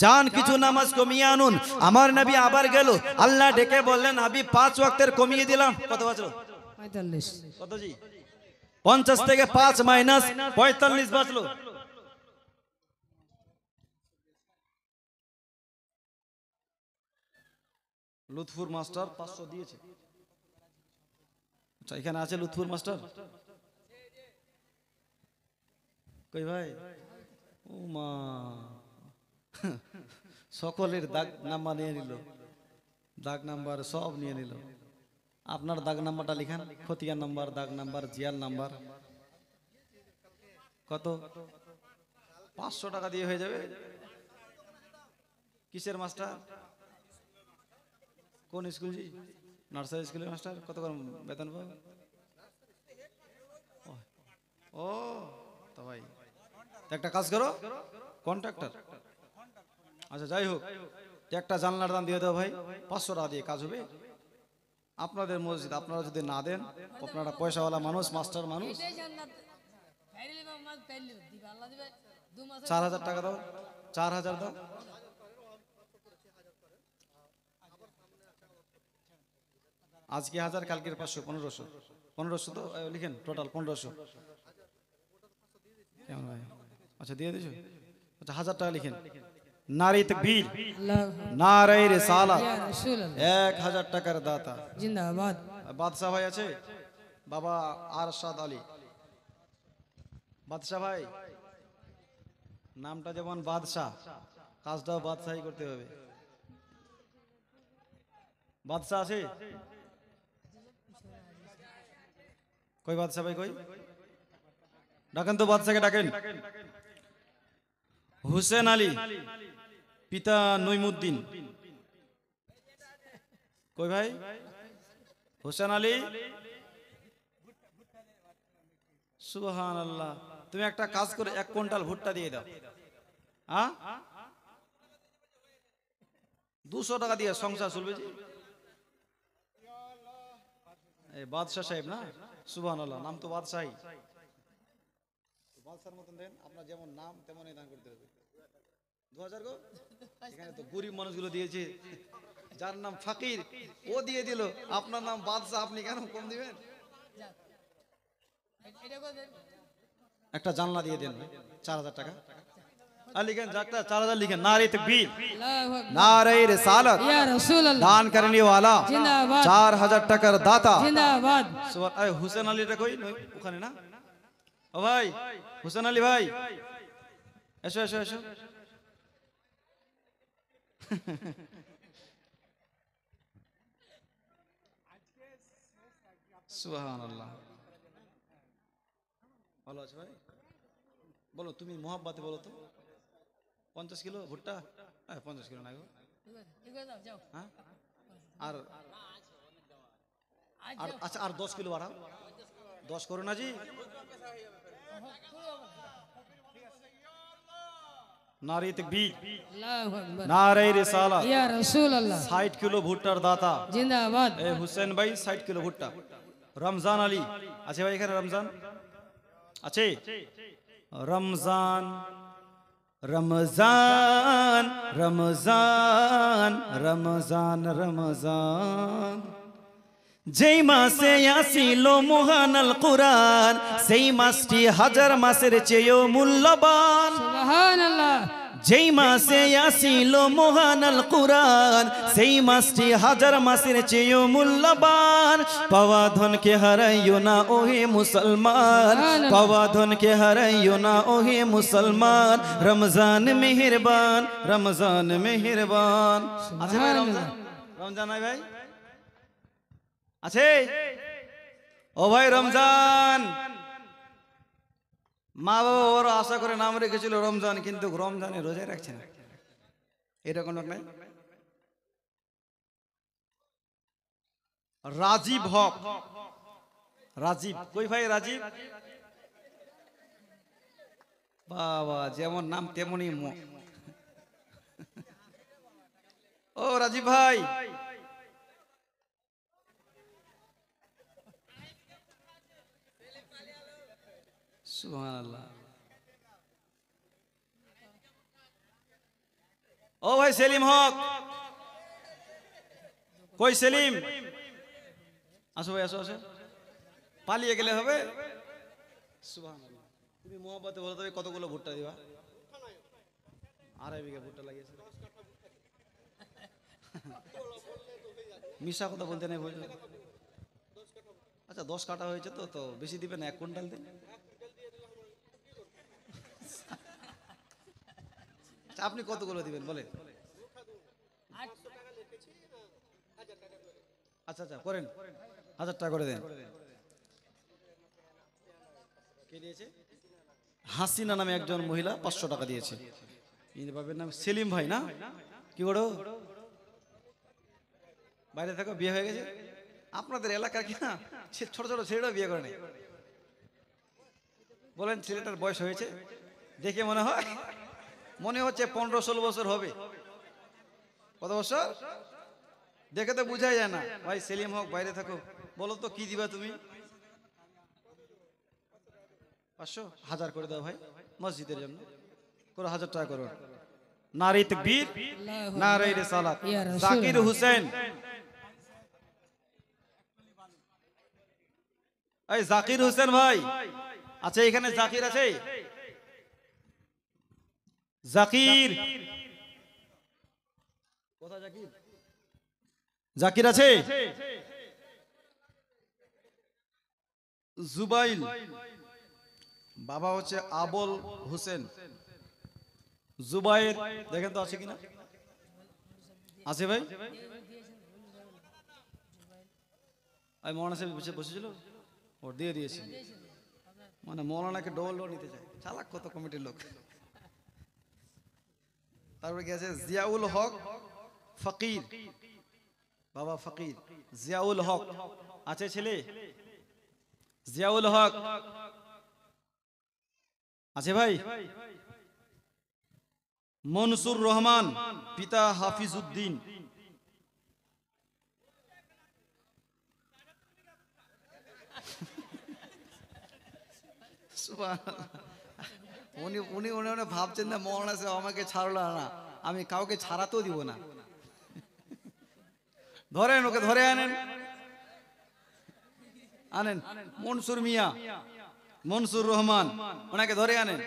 যান কিছু নামাজ কমিয়ে আনুন। আমার নবী আবার গেল, আল্লাহ ডেকে বললেন আমি 5 ওয়াক্তের কমিয়ে দিলাম। কত বাঁচলো? 45 কত জি? 50 থেকে 5 মাইনাস 45 বাঁচলো। লুৎফুর মাস্টার 500 দিয়েছে। আচ্ছা এখানে আছে লুৎফুর মাস্টার কই ভাই? ও মা, সকলের দাগ নাম্বার নিয়ে নিল, দাগ নাম্বার সব নিয়ে নিল। আপনার দাগ নাম্বারটা লিখান, খতিয়ান নাম্বার, দাগ নাম্বার, জিয়াল নাম্বার। কত? 500 টাকা দিয়ে হয়ে যাবে। কিসের মাস্টার? কোন স্কুল জি? নার্সারি স্কুলের মাস্টার। কত করে বেতন পাবো? ও তো ভাই একটা কাজ করো, কন্ট্রাক্টর। আচ্ছা যাই হোক, একটা জানলার দাম দিয়ে দাও ভাই, 500 টাকা দিয়ে কাজ হবে। আপনাদের মসজিদ, আপনারা যদি না দেন, আপনারা পয়সাওয়ালা মানুষ, মাস্টার মানুষ, 4000 টাকা দাও, 4000 দাও। আজকে 1000, কালকের 500, 1500। 1500 তো লিখেন, টোটাল 1500। কেমন ভাই? আচ্ছা দিয়ে দিছো। আচ্ছা 1000 টাকা লিখেন। নারী তাকবীর, আল্লাহ নারে রিসালাত, ইয়া রাসূলুল্লাহ 1000 টাকার দাতা। জিন্দাবাদ বাদশা ভাই আছে? বাবা আরশাদ আলী। বাদশা ভাই, নামটা যেমন বাদশা, কাজটাও বাদশাহী করতে হবে। বাদশা আছে? কই বাদশা ভাই কই? ডাকেন তো বাদশাকে, ডাকেন। হুসেন আলী, পিতা নইমুদ্দিন। কই ভাই? হুসেন আলী। সুবহানাল্লাহ। তুমি একটা কাজ করে 1 কুইন্টাল ভুট্টা দিয়ে দাও। হ্যাঁ 200 টাকা দিয়ে সংসার চলবে জি। এই বাদশা সাহেব না? সুবহানাল্লাহ, নাম তো বাদশাহী। বাদশার মতন দেন, আপনার যেমন নাম তেমনই দান করতে হবে। 2000 গো, এখানে তো গরিব মানুষগুলো দিয়েছে, যার নাম ফকির ও দিয়ে দিল, আপনার নাম বাদশা, আপনি কেন কম দিবেন? একটা জানলা দিয়ে দেন 4000 টাকা। আর লিখেন যাকটা 4000 লিখেন। নারে তাকবীর, আল্লাহু আকবার নারে রিসালাত, ইয়া রাসূলুল্লাহ দান करने वाला, জিন্দাবাদ 4000 টাকার দাতা। জিন্দাবাদ এই হুসেন আলীটা কই? ওখানে না? ও ভাই হুসেন আলী ভাই, এসো এসো এসো। সুবহানাল্লাহ। ভালো আছে ভাই? বলো তুমি মোহাব্বতে বলো তো। 50 কিলো ভুট্টা? 50 কিলো না গো। হ্যাঁ আর আচ্ছা আর 10 কিলো বাড়াও, 10 করো না জি। নারী তাকবীর, আল্লাহু আকবার নারে রিসালাত, ইয়া রাসূলুল্লাহ 60 কিলো ভুট্টার দাতা। জিন্দাবাদ এই হুসেন ভাই 60 কিলো ভুট্টা। রমজান আলী আছে ভাই এখানে? রমজান আছে? রমজান রমজান রমজান রমজান রমজান, যেই মাসে আসিল মহান আল কুরআন, সেই মাসটি হাজার মাসের চেয়েও মূল্যবান। সুবহানাল্লাহ যেই মাসে আসিল মহান আল কুরআন, সেই মাসটি হাজার মাসের চেয়েও মূল্যবান। পাওয়া ধনকে হারাইও না ওহে মুসলমান, পাওয়া ধনকে হারাইও না ওহে মুসলমান। রমজান মেহেরবান, রমজান মেহেরবান। আছে ভাই রমজান? রমজান নাই ভাই? আছে? ও ভাই রমজান, মা বাবা ওরা আশা করে নাম রেখেছিল রমজান, কিন্তু রমজানে রোজায় রাখছে না, এরকম লোক নাই? রাজীব হক, রাজীব কই ভাই? রাজীব বাবা, যেমন নাম তেমনই মুখ। ও রাজীব ভাই, সুবহানাল্লাহ। ও ভাই সেলিম হক, কই সেলিম? আসো ভাই, আসো আসো। পালিয়ে গেলে হবে? সুবহানাল্লাহ। তুমি মোহাম্মতে বলো তবে কতগুলো ভুট্টা দিবা? 2.5 বিঘা ভুট্টা লাগিয়েছে। মিশা কথা বলতে নেই, বুঝলো? আচ্ছা 10 কাটা হয়েছে তো, তো বেশি দিবেন, 1 কুইন্টাল দিন। আচ্ছা, আপনি কতগুলো দিবেন বলেন? আচ্ছা আচ্ছা করেন, 1000 টাকা করে দেন। কে দিয়েছে? হাসিনা নামে একজন মহিলা 500 টাকা দিয়েছে। এই বাবার নাম সেলিম ভাই না? কি করো? বাইরে থাকো, বিয়ে হয়ে গেছে? আপনাদের এলাকার কি না ছোট ছোট ছেলেরাও বিয়ে করে নাই? বলেন ছেলেটার বয়স হয়েছে? দেখে মনে হচ্ছে 15-16 বছর হবে। কত বছর? দেখে তো বোঝাই যায় না। ভাই সেলিম হক, বাইরে থাকো, বলো তো কি দিবা তুমি? 500? 1000 করে দাও ভাই, মসজিদের জন্য করো, 1000 টাকা করো। নারী তাকবীর, নারে রিসালাত। জাকির হোসেন, এই জাকির হোসেন ভাই আচ্ছা, এখানে জাকির আছে? জাকির কোথায়? জাকির, জাকির আছে? জুবাইল, বাবা হচ্ছে আবুল হোসেন। জুবাইর দেখেন তো আছে কিনা? আছে ভাই? আমি মৌলানা সাহেব বসেছিল, ওর দিয়ে দিয়েছি। মানে মৌলানাকে ডবল নিতে চায়, চালাক কত কমিটির লোক। তারপরে কি আছে? জিয়াউল হক ফকির, বাবা ফকির জিয়াউল হক আছে ছেলে? জিয়াউল হক আছে ভাই? মনসুর রহমান, পিতা হাফিজ উদ্দিন। উনি উনি উনি ভাবছেন না মৌলানা সাহেব আমাকে ছাড়লো না, আমি কাউকে ছাড়াতেও দিব না। ধরেন ওকে, ধরে আনেন, আনেন মনসুর মিয়া, মনসুর রহমান, ওনাকে ধরে আনেন।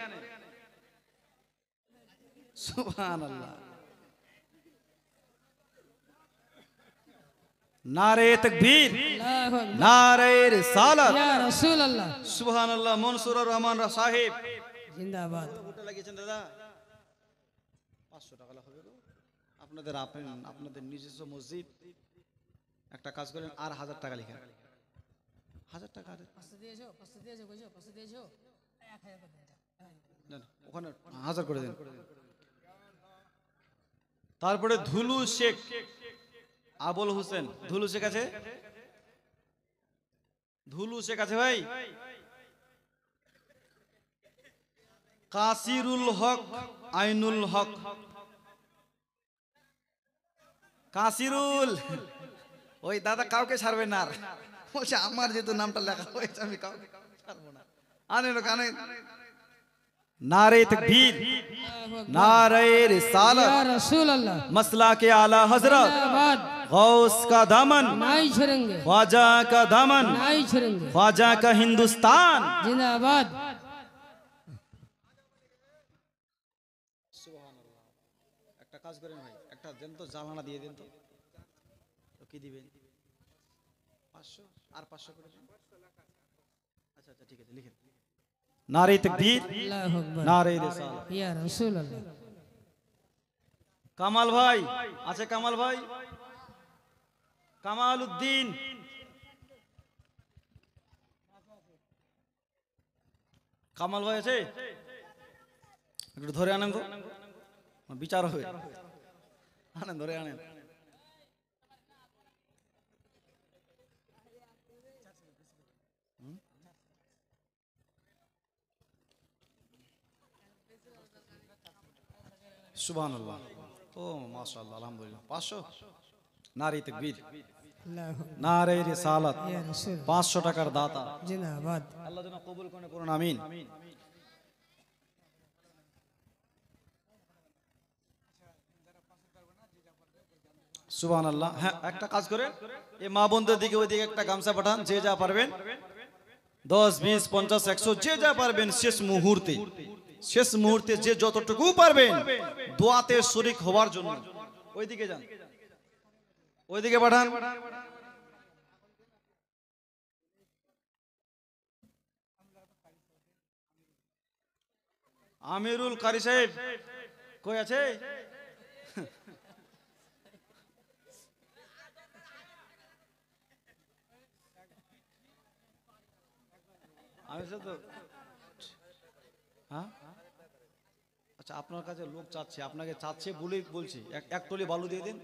সুবহানাল্লাহ। নারে তাকবীর, নারে রিসালাত, ইয়া রাসূলুল্লাহ। সুবহানাল্লাহ। মনসুর রহমান সাহেব জিন্দাবাদ। ভুট্টা লাগিয়েছেন দাদা, 500 টাকা হবে গো। আপনাদের আপনাদের নিজস্ব মসজিদ, একটা কাজ করেন আর 1000 টাকা লিখেন। 1000 টাকা ওখানে 1000 করে দেন। তারপরে ধুলু শেখ আবুল হোসেন, ধুলু শেখ আছে? ধুলু শেখ আছে ভাই? কাসিরুল হক আইনুল হক, কাসিরুল, ওই দাদা কাউকে ছাড়বে না, আর বলছে আমার যেহেতু নামটা লেখা হয়েছে আমি কাউকে ছাড়বো না। আনেন আনেন। নারে তাকবীর, নারে রিসালাত, ইয়া রাসূলুল্লাহ। मसला के आला हजरत, जिंदाबाद। गौस का दामन, नहीं छोड़ेंगे, ख्वाजा का दामन, नहीं छोड़ेंगे। ख्वाजा का हिंदुस्तान। जिंदाबाद। একটা কাজ করেন ভাই, একটা দেন তো, জানালা দিয়ে দেন তো। কি দিবেন? 500 আর 500 করে দেন। আচ্ছা আচ্ছা ঠিক আছে, লিখেন। নারে তাকবীর, আল্লাহু আকবার। নারে রিসালাত। ইয়া রাসূলুল্লাহ। কামাল ভাই আছে? কামাল ভাই, কামাল উদ্দিন, কামাল ভাই আছে? একটু ধরে আনেন তো, বিচার হবে। আনেন, ধরে আনেন। সুবহানাল্লাহ। ও মাশাআল্লাহ, আলহামদুলিল্লাহ। 500। নারী তাকবীর। अल्लाह अकबर নারে রিসালাত या रसूल 500 টাকার দাতা जिंदाबाद আল্লাহ যেন কবুল করে করুন আমিন সুবহানাল্লাহ হ্যাঁ একটা কাজ করেন এই মা বোনদের দিকে ওইদিকে একটা গামছা পাঠান যে যা পারবেন 10 20 50 100 যে যা পারবেন শেষ মুহূর্তে যে যতটুকু পারবেন দোয়াতে শরীক হওয়ার জন্য ওইদিকে যান ওইদিকে পাঠান আমিরুল কারি সাহেব কই আছে আমি তো হ্যাঁ আচ্ছা আপনার কাছে লোক চাচ্ছে আপনাকে চাচ্ছে বলেই বলছি এক টলি বালু দিয়ে দিন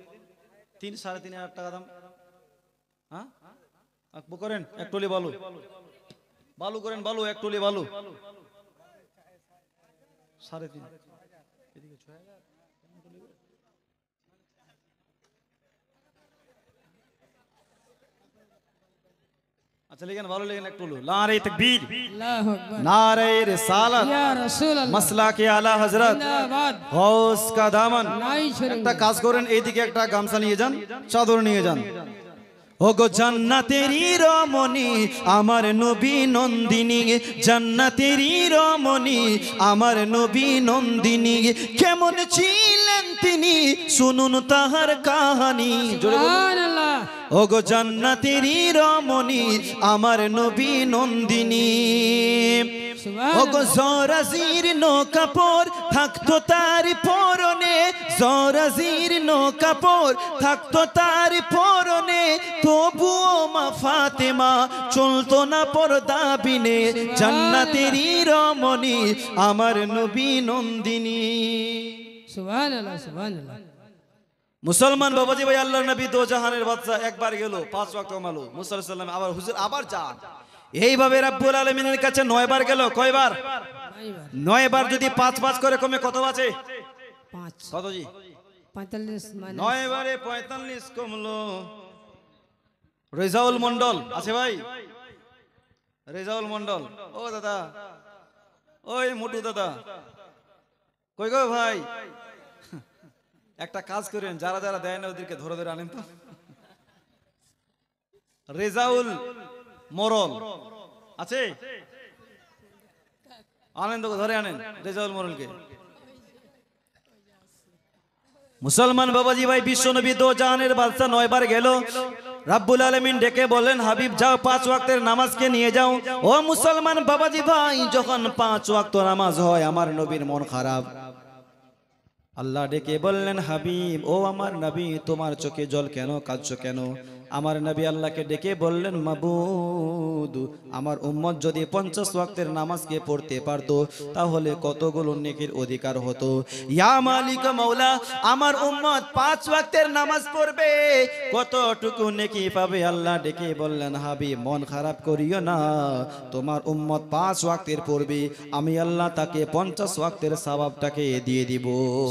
3-3.5 টাকা দাম হ্যাঁ করেন এক টলি বালু করেন বালু এক টলি বালু 3.5 এদিকে 6000 अच्छा लेकिन वालों लेकिन एक टोलू नारे तकबीर अल्लाह अकबर नारे रिसालत या रसूल अल्लाह मसला के आला हजरत जिंदाबाद गौस का दामन নাই একটা ছড়েঙ্গে কাজ করেন এইদিকে একটা গামছা নিয়ে যান চাদর নিয়ে যান ওগো জান্নাতেরই রমণী আমার নবী নন্দিনী জান্নাতেরই রমণী আমার নবী নন্দিনী কেমন ছিলেন তিনি শুনুন তাহার কাহিনী জোরে বলুন সুবহানাল্লাহ ওগো জান্নাতেরই রমণী আমার নবী নন্দিনী ওগো জরাজির নৌকাপড় থাকতো তার পরনে জরাজির নৌকাপড় থাকতো তার পরনে তবুও মা ফাতেমা চলতো না পর্দা বিনে জান্নাতেরই রমণী আমার নবী নন্দিনী সুবহানাল্লাহ সুবহানাল্লাহ মুসলমান বাবাজি ভাই আল্লাহর নবী দো জাহানের বাদশা একবার গেল 5 ওয়াক্ত কমালো মুসা আলাইহিস সালাম আবার হুজুর আবার যান এইভাবে রাব্বুল আলামিনের কাছে 9 বার গেল কয়বার নাইবার 9 বার যদি 5 করে কমে কত আছে 5 কত জি 45 মানে 9 বারে 45 কমলো রেজাউল মন্ডল আছে ভাই রেজাউল মন্ডল ও দাদা ওই মোটু দাদা কই গো ভাই একটা কাজ করেন যারা যারা দেয় না ওদেরকে ধরে ধরে আনেন তো রেজাউল মরল আছে আনেন তো ধরে আনেন রেজাউল মরলকে মুসলমান বাবাজি ভাই বিশ্ব নবী দো জাহানের বাদশা 9 বার গেল রাব্বুল আলামিন ডেকে বলেন হাবিব যাও 5 ওয়াক্তের নামাজকে নিয়ে যাও ও মুসলমান বাবাজি ভাই যখন 5 ওয়াক্ত নামাজ হয় আমার নবীর মন খারাপ আল্লাহ ডেকে বললেন হাবিব ও আমার নবী তোমার চোখে জল কেন কাঁদছো কেন আমার নবী আল্লাহকে ডেকে বললেন মাবুদ আমার উম্মত যদি 50 ওয়াক্তের নামাজকে পড়তে পারতো তাহলে কতগুলো নেকির অধিকার হতো ইয়া মালিক মাওলা আমার উম্মত 5 ওয়াক্তের নামাজ পড়বে কতটুকু নেকি পাবে আল্লাহ ডেকে বললেন হাবিব মন খারাপ করিও না তোমার উম্মত 5 ওয়াক্তের পড়বে আমি আল্লাহ তাকে 50 ওয়াক্তের সওয়াবটাকে দিয়ে দিব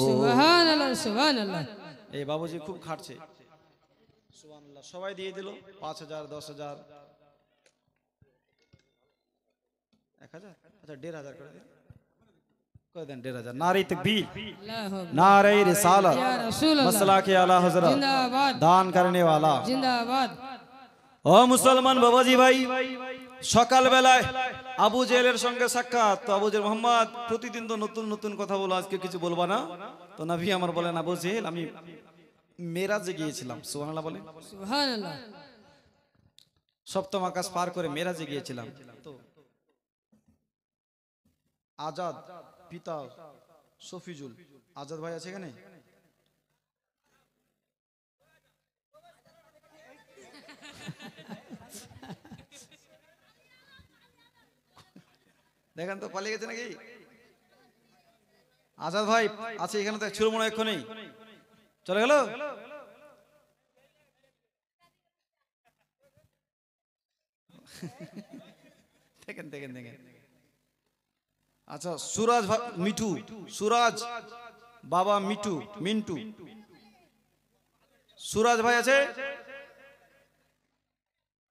সুবহানাল্লাহ সুবহানাল্লাহ এই বাবুজি খুব খাটছে সুবহানাল্লাহ সবাই দিয়ে দিল 5000 10000 1000 আচ্ছা 1500 করে দেন 1500 নারে তাকবীর अल्लाह अकबर नारे रिसालत या रसूल अल्लाह मसला के आला हजरत जिंदाबाद दान करने वाला जिंदाबाद ও মুসলমান বাবাজি ভাই সকাল বেলায় আবু জেহেলের সঙ্গে সাক্ষাৎ তো আবু জেহেল মোহাম্মদ প্রতিদিন তো নতুন নতুন কথা বলো আজকে কিছু বলবা না তো নবী আমার বলেন আবু জেহেল আমি মেরাজে গিয়েছিলাম সুবহানাল্লাহ বলেন সুবহানাল্লাহ সপ্তম আকাশ পার করে মেরাজে গিয়েছিলাম তো আজাদ পিতা সফিজুল আজাদ ভাই আছে এখানে দেখেন তো পালিয়ে গেছে নাকি আজাদ ভাই আছে এখানে তো ছিল মনে হয় এক্ষুনি চলে গেল দেখেন দেখেন দেখেন আচ্ছা সুরাজ মিঠু সুরাজ বাবা মিঠু মিন্টু সুরাজ ভাই আছে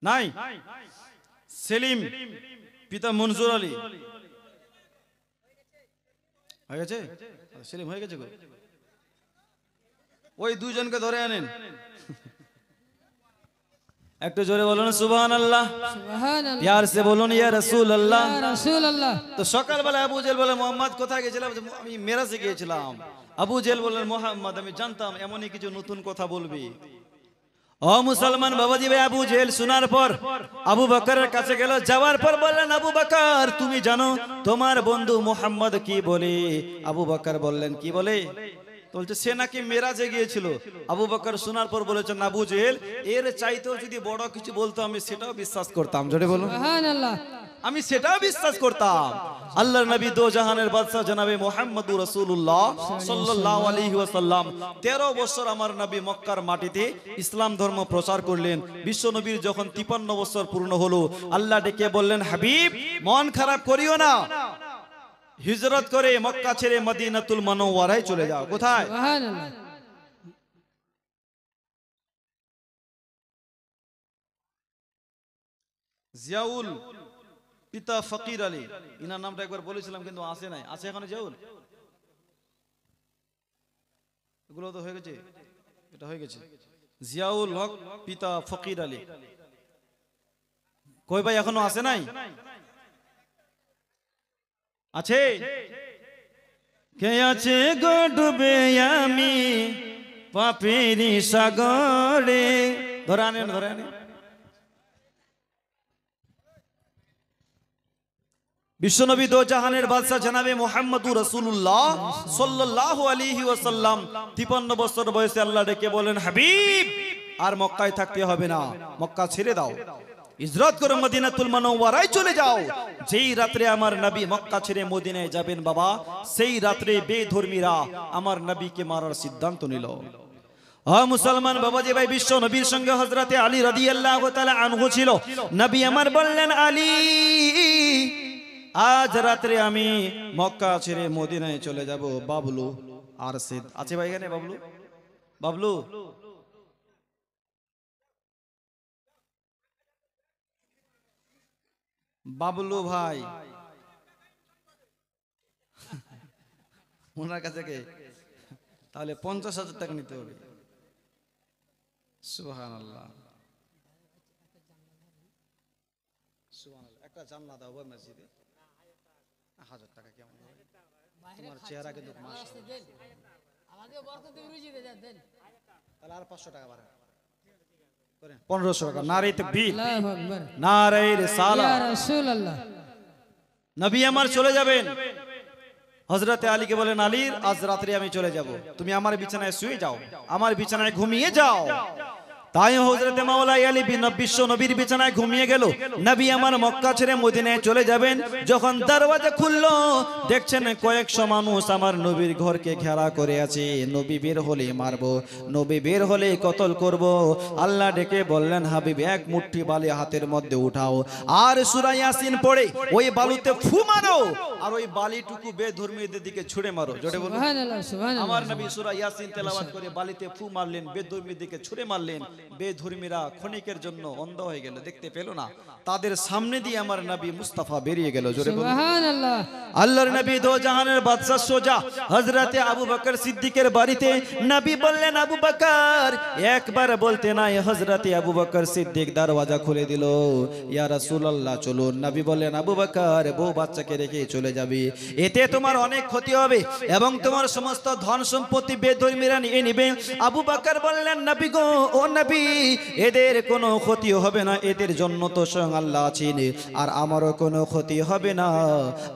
নাই সেলিম পিতা মনজুর আলী হয়ে গেছে, সেলিম হয়ে গেছে গো। ওই দুজনকে ধরে আনেন, একটু জোরে বলুন সুবহানাল্লাহ, সুবহানাল্লাহ প্যার সে বলুন ইয়া রাসূলুল্লাহ। ইয়া রাসূলুল্লাহ। তো সকালবেলা আবু জেল বলে মোহাম্মদ কোথায় গেছিলাম? আমি মেরাজে গিয়েছিলাম। আবু জেল বললেন মোহাম্মদ আমি জানতাম এমনই কিছু নতুন কথা বলবি। ও মুসলমান বাবাজি ভাই, আবু জেল শোনার পর আবু বকরের কাছে গেল, যাওয়ার পর বললেন আবু বকর তুমি জানো তোমার বন্ধু মোহাম্মদ কি বলে? আবু বকর বললেন কি বলে? বলছে সে নাকি মেরাজে গিয়েছিল। আবু বকর শোনার পর বলেছেন আবু জেল এর চাইতেও যদি বড় কিছু বলতো আমি সেটাও বিশ্বাস করতাম। জোরে বলুন সুবহানাল্লাহ। আমি সেটাও বিশ্বাস করতাম। আল্লাহর নবী দো জাহানের বাদশা জনাবে মুহাম্মদুর রাসূলুল্লাহ সাল্লাল্লাহু আলাইহি ওয়াসাল্লাম 13 বছর আমার নবী মক্কার মাটিতে ইসলাম ধর্ম প্রচার করলেন। বিশ্ব নবীর যখন 53 বছর পূর্ণ হলো, আল্লাহ ডেকে বললেন হাবিব মন খারাপ করিও না, হিজরত করে মক্কা ছেড়ে মদিনাতুল মুনাওয়ারায় চলে যাও। কোথায়? সুবহানাল্লাহ। জিয়াউল পিতা ফকির আলী, ইনার নামটা একবার বলেছিলাম কিন্তু আসে নাই। আছে এখানে জিয়াউল? এগুলো তো হয়ে গেছে, এটা হয়ে গেছে। জিয়াউল হক পিতা ফকির আলী কই ভাই এখনো আসে নাই? আছে? কে আছে গো ডুবে আমি পাপেরি সাগরে? ধরে আনেন, ধরে আনেন। বিশ্বনবী দো জাহানের বাদশা জনাবে মুহাম্মদুর রাসূলুল্লাহ সাল্লাল্লাহু আলাইহি ওয়াসাল্লাম 53 বছর বয়সে আল্লাহ ডেকে বলেন হাবিব আর মক্কায় থাকতে হবে না, মক্কা ছেড়ে দাও, হিজরত করে মদিনাতুল মুনাওয়ারায় চলে যাও। যেই রাত্রে আমার নবী মক্কা ছেড়ে মদিনায় যাবেন বাবা, সেই রাত্রে বেধর্মীরা আমার নবীকে মারার সিদ্ধান্ত নিল। মুসলমান বাবাজি ভাই, বিশ্ব নবীর সঙ্গে হযরতে আলী রাদিয়াল্লাহু তাআলা আনহু ছিল। নবী আমার বললেন আলী আজ রাত্রে আমি মক্কা ছেড়ে মদিনায় চলে যাব। বাবলু আর সিদ আছে ভাই এখানে? বাবলু, বাবলু বাবলু ভাই ওনার কাছে কে? তাহলে 50,000 টাকা নিতে হবে। সুবহানাল্লাহ, সুবহানাল্লাহ। একটা জানলা দাও মসজিদে, 1000 টাকা কেমন হবে? তোমার চেহারা কিন্তু মাশাআল্লাহ। আমাদের বরকত রুজি দে দেন। তাহলে আর 500 টাকা বাড়া করেন, 1500 টাকা। নারে তাকবীর, আল্লাহু আকবার, নারে রিসালাত। ইয়া রাসূলুল্লাহ। নবী আমার চলে যাবেন। হযরতে আলীকে বলেন আলী আজ রাত্রে আমি চলে যাব, তুমি আমার বিছানায় শুয়ে যাও, আমার বিছানায় ঘুমিয়ে যাও। তাই হযরতে মাওলা আলী বিশ্ব নবীর বিছানায় ঘুমিয়ে গেল। নবী আমার মক্কা ছেড়ে মদিনায় চলে যাবেন। যখন দরওয়াজা খুললো দেখছেন কয়েকশো মানুষ আমার নবীর ঘরকে ঘেরা করে আছে। নবী বের হলে মারবো, নবী বের হলে কতল করব। আল্লাহ ডেকে বললেন হাবিব এক মুঠি বালি হাতের মধ্যে উঠাও আর সূরা ইয়াসিন পড়ে ওই বালুতে ফু মারো আর ওই বালিটুকু বেধর্মীদের দিকে ছুঁড়ে মারো। জোরে বলুন সুবহানাল্লাহ, সুবহানাল্লাহ। আমার নবী সূরা ইয়াসিন তেলাওয়াত করে বালিতে ফু মারলেন, বেধর্মীদের দিকে ছুঁড়ে মারলেন। বেধর্মীরা ক্ষণিকের জন্য অন্ধ হয়ে গেল, দেখতে পেল না। তাদের সামনে দিয়ে আমার নবী মুস্তাফা বেরিয়ে গেল। জোরে বলুন সুবহানাল্লাহ। আল্লাহর নবী দো জাহানের বাদশা সোজা হযরতে আবু বকর সিদ্দিকের বাড়িতে। নবী বললেন আবু বকর, একবার বলতে নাই। হযরতে আবু বকর সিদ্দিক দরওয়াজা খুলে দিল, ইয়া রাসূলুল্লাহ চলুন। নবী বললেন আবু বকর বউ বাচ্চাকে রেখে চলে যাবে, এতে তোমার অনেক ক্ষতি হবে এবং তোমার সমস্ত ধন সম্পত্তি বেধর্মীরা নিয়ে নেবে। আবু বকর বললেন নবী গো, ও নবী এদের কোনো ক্ষতি হবে না, এদের জন্য তো স্বয়ং আল্লাহ আছেন, আর আমারও কোনো ক্ষতি হবে না,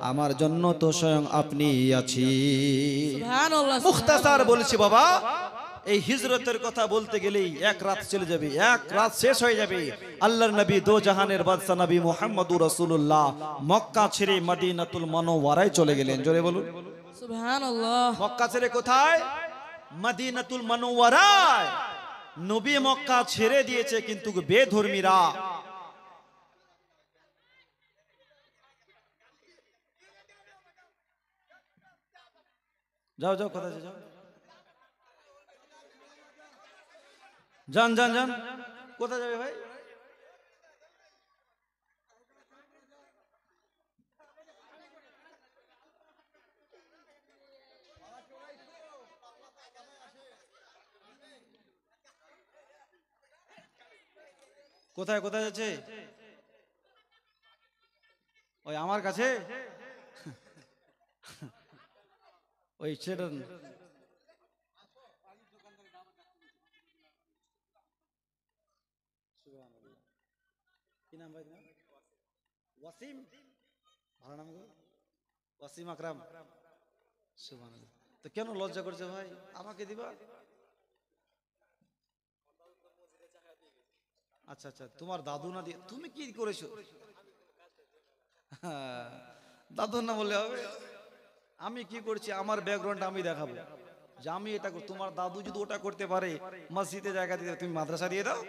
আমার জন্য তো স্বয়ং আপনি আছেন। সুবহানাল্লাহ। মুখতাসার বলছি বাবা, এই হিজরতের কথা বলতে গেলেই এক রাত চলে যাবে, এক রাত শেষ হয়ে যাবে। আল্লাহর নবী দো জাহানের বাদশা নবী মুহাম্মদুর রাসূলুল্লাহ মক্কা ছেড়ে মদিনাতুল মুনাওয়ারায় চলে গেলেন। জোরে বলুন সুবহানাল্লাহ। মক্কা ছেড়ে কোথায়? মদিনাতুল মুনাওয়ারায়। নবী মক্কা ছেড়ে দিয়েছে কিন্তু বেধর্মীরা যাও যাও কোথায় যাও, যান যান যান, কোথায় যাবে ভাই? কোথায় কোথায় যাচ্ছে? ওই আমার কাছে ওই সেটা কি নাম ভাই? ওয়াসিম, ভালো নাম গো, ওয়াসিম আকরাম। সুবহানাল্লাহ। তো কেন লজ্জা করছে ভাই? আমাকে দিবা? আচ্ছা আচ্ছা, তোমার দাদু না দিয়ে তুমি কি করেছো? দাদু না বললে হবে? আমি কি করছি আমার ব্যাকগ্রাউন্ড আমি দেখাবো যে আমি এটা তোমার দাদু যদি ওটা করতে পারে মসজিদে জায়গা দিয়ে তুমি মাদ্রাসা দিয়ে দাও।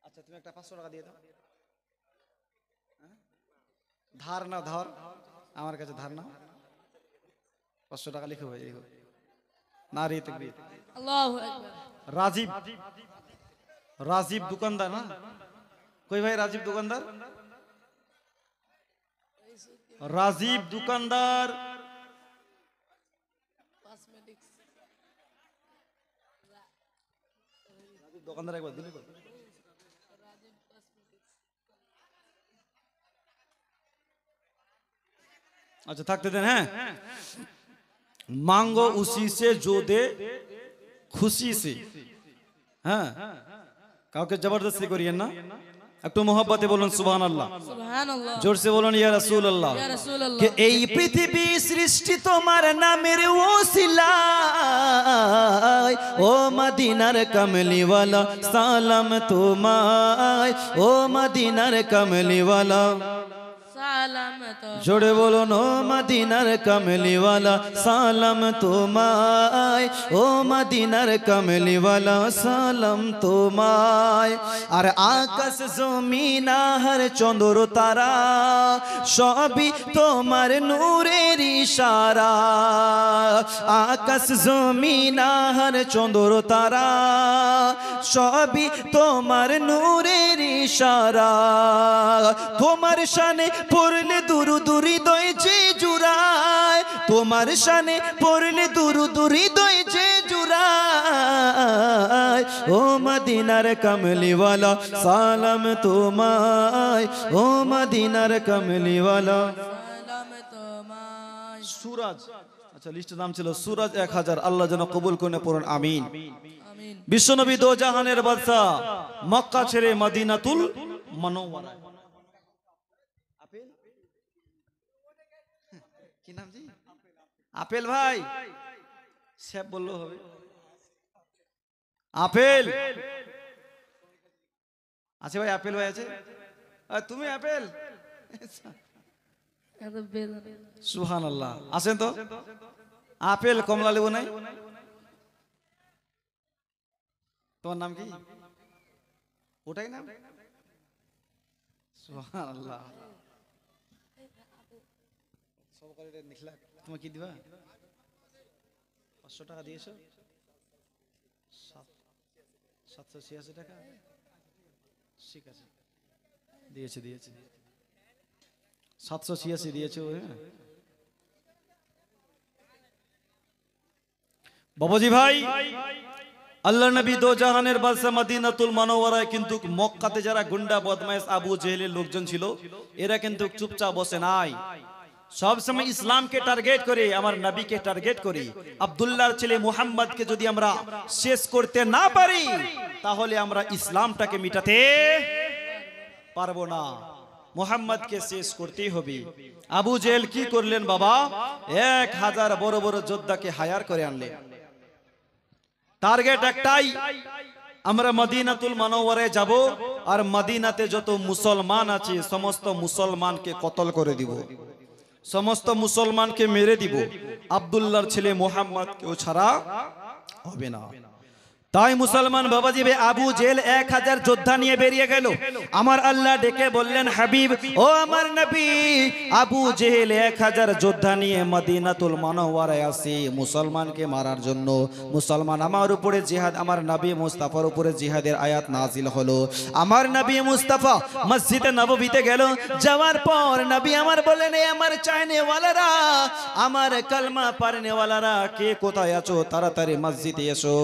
আচ্ছা তুমি একটা 500 টাকা দিয়ে দাও। ধার না ধার, আমার কাছে ধার না, 500 টাকা লিখো ভাই। লিখো নারী তাকবীর। আল্লাহু আকবার। রাজীব, রাজীব দোকানদার না? কই ভাই রাজীব দোকানদার? রাজীব দোকানদার, রাজীব দোকানদার একবার দিলে। अच्छा थकते दिन हैं, मांगो उसी से जो दे खुशी से। हाँ কাউকে জবরদস্তি করিয়েন না, একটু মোহব্বতে বলুন সুবহানাল্লাহ। সুবহানাল্লাহ। জোর সে বলুন ইয়া রাসূলুল্লাহ। ইয়া রাসূলুল্লাহ। কে এই পৃথিবী সৃষ্টি তোমার নামের ওসিলায়, ও মদিনার কমলিওয়ালা সালাম তোমায়, ও মদিনার কমলিওয়ালা। সালাম তো জোরে বলুন ও মদিনার কমলিওয়ালা সালাম তোমায়, ও মদিনার কমলিওয়ালা সালাম তোমায়। আর আকাশ জমিন আহার চন্দ্র তারা সবই তোমার নূরের ইশারা। আকাশ জমিন আহার চন্দ্র তারা সবই তোমার নূরের ইশারা। তোমার শানে পড়লে দুরুদ হৃদয় যে জুড়ায়, তোমার শানে পড়লে দুরুদ হৃদয় যে জুড়ায়। ও মদিনার কমলিওয়ালা সালাম তোমায়, ও মদিনার কমলিওয়ালা সালাম তোমায়। সুরাজ, আচ্ছা লিস্টের নাম ছিল সুরাজ 1000। আল্লাহ যেন কবুল করে পড়ুন আমিন। আমিন। বিশ্বনবী দো জাহানের বাদশা মক্কা ছেড়ে মদিনাতুল মুনাওয়ারা। আপেল কি নাম জি? আপেল ভাই, সব বললো হবে। আপেল আছে ভাই, আপেল ভাই আছে। আর তুমি আপেল? এত বেদনা। সুবহানাল্লাহ। আছেন তো? আপেল কমলা লেবু নাই? তোমার নাম কি? ওটাই নাম? সুবহানাল্লাহ। সবকারে নিখলা তুমি কি দিবা? 500 টাকা দিয়েছো? 786 টাকা ঠিক আছে, দিয়েছে দিয়েছে 786 দিয়েছে। বাবাজি ভাই, আল্লাহ নবী দো জাহানের বাদশা মদিনাতুল মুনাওয়ারায় কিন্তু মক্কাতে যারা গুন্ডা বদমাইশ আবু জেহেলের লোকজন ছিল, এরা কিন্তু চুপচাপ বসে নাই। সব সময় ইসলামকে টার্গেট করে, আমার নবীকে টার্গেট করে, আব্দুল্লাহর ছেলে মুহাম্মদকে যদি আমরা শেষ করতে না পারি তাহলে আমরা ইসলামটাকে মিটাতে পারবো না। মুহাম্মদকে শেষ করতেই হবে। আবু জেহেল কি করলেন বাবা? 1000 বড় বড় যোদ্ধাকে হায়ার করে আনলেন। টার্গেট একটাই, আমরা মদিনাতুল মুনাওয়ারায় যাব আর মদিনাতে যত মুসলমান আছে সমস্ত মুসলমানকে কতল করে দিব, সমস্ত মুসলমানকে মেরে দিব, আব্দুল্লাহর ছেলে মুহাম্মদকেও ছাড়া হবে না। তাই মুসলমান বাবাজি ভাই, আবু জেহেল 1000 যোদ্ধা নিয়ে বেরিয়ে গেল। আমার আল্লাহ ডেকে বললেন, হাবিব ও আমার নবী, আবু জেহেল 1000 যোদ্ধা নিয়ে মদিনাতুল মুনাওয়ারায় আসে মুসলমানকে মারার জন্য। মুসলমান আমার উপরে জিহাদ, আমার নবী মুস্তাফার উপরে জিহাদের আয়াত নাজিল হলো। আমার নবী মুস্তাফা মসজিদে নববীতে গেল। যাওয়ার পর নবী আমার বললেন, এ আমার চাইনেওয়ালারা, আমার কালমা পড়নেওয়ালারা, কে কোথায় আছো? তাড়াতাড়ি মসজিদে এসো।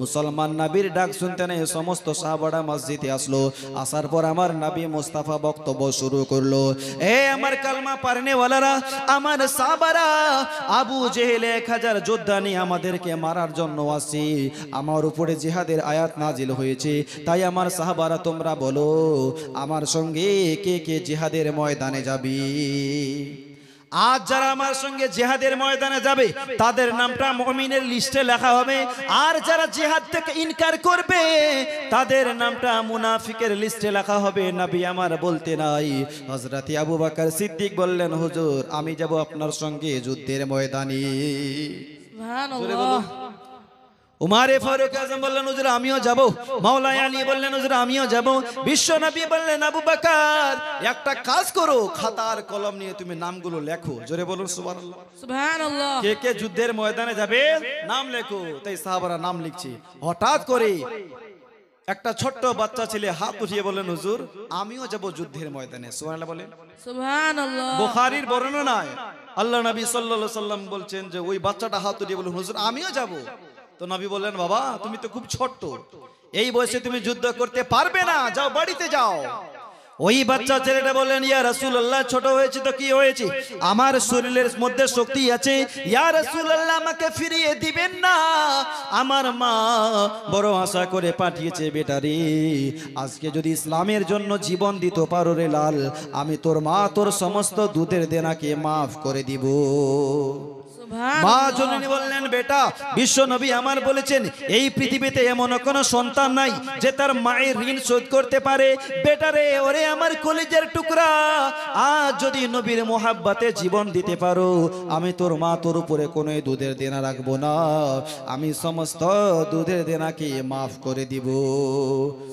মুসলমান মুসলমান নবীর ডাক শুনতে নেই সমস্ত সাহাবারা মসজিদে আসলো। আসার পর আমার নবী মুস্তাফা বক্তব্য শুরু করলো। এ আমার কালমা পারনেওয়ালারা, আমার সাহাবারা, আবু জেহেল 1000 যোদ্ধা নিয়ে আমাদেরকে মারার জন্য আসছে। আমার উপরে জিহাদের আয়াত নাজিল হয়েছে। তাই আমার সাহাবারা তোমরা বলো আমার সঙ্গে কে কে জিহাদের ময়দানে যাবে? আজ যারা আমার সঙ্গে জিহাদের ময়দানে যাবে তাদের নামটা মুমিনের লিস্টে লেখা হবে। আর যারা জিহাদ থেকে ইনকার করবে তাদের নামটা মুনাফিকের লিস্টে লেখা হবে। নবী আমার বলতে নাই। হযরত আবু বকর সিদ্দিক বললেন, হুজুর আমি যাব আপনার সঙ্গে যুদ্ধের ময়দানে। সুবহানাল্লাহ। উমারে ফারুক আজম বললেন, হুজুর আমিও যাব। মাওলা আলী বললেন, হুজুর আমিও যাব। বিশ্ব নবী বললেন, আবু বকর একটা কাজ করো, খাতার কলম নিয়ে তুমি নামগুলো লেখো। জোরে বলুন সুবহানাল্লাহ। সুবহানাল্লাহ। কে কে যুদ্ধের ময়দানে যাবে নাম লেখো। তাই সাহাবারা নাম লিখছে। হঠাৎ করে একটা ছোট্ট বাচ্চা ছেলে হাত উঠিয়ে বললেন, হুজুর আমিও যাব যুদ্ধের ময়দানে। সুবহানাল্লাহ বলেন। সুবহানাল্লাহ। বুখারীর বর্ণনায় আল্লাহ নবী সাল্লাল্লাহু আলাইহি সাল্লাম বলছেন যে ওই বাচ্চাটা হাত উঠিয়ে বলল, হুজুর আমিও যাব। তো নবী বললেন, বাবা তুমি তো খুব ছোট্ট, এই বয়সে তুমি যুদ্ধ করতে পারবে না, যাও বাড়িতে যাও। ওই বাচ্চা ছেলেটা বললেন, ইয়া রাসূলুল্লাহ ছোট হয়েছে তো কি হয়েছে, আমার শরীরের মধ্যে শক্তি আছে। ইয়া রাসূলুল্লাহ আমাকে ফিরিয়ে দিবেন না, আমার মা বড় আশা করে পাঠিয়েছে বেটারে, আজকে যদি ইসলামের জন্য জীবন দিতে পারো রে লাল, আমি তোর মা তোর সমস্ত দুধের দেনাকে মাফ করে দিব। মা জননী বললেন, বেটা বিশ্ব নবী আমার বলেছেন এই পৃথিবীতে এমন কোনো সন্তান নাই যে তার মায়ের ঋণ শোধ করতে পারে। বেটারে ওরে আমার কলিজার টুকরা, আজ যদি নবীর মোহাব্বতে জীবন দিতে পারো, আমি তোর মা তোর উপরে কোনো দুধের দেনা রাখবো না, আমি সমস্ত দুধের দেনাকে মাফ করে দিব।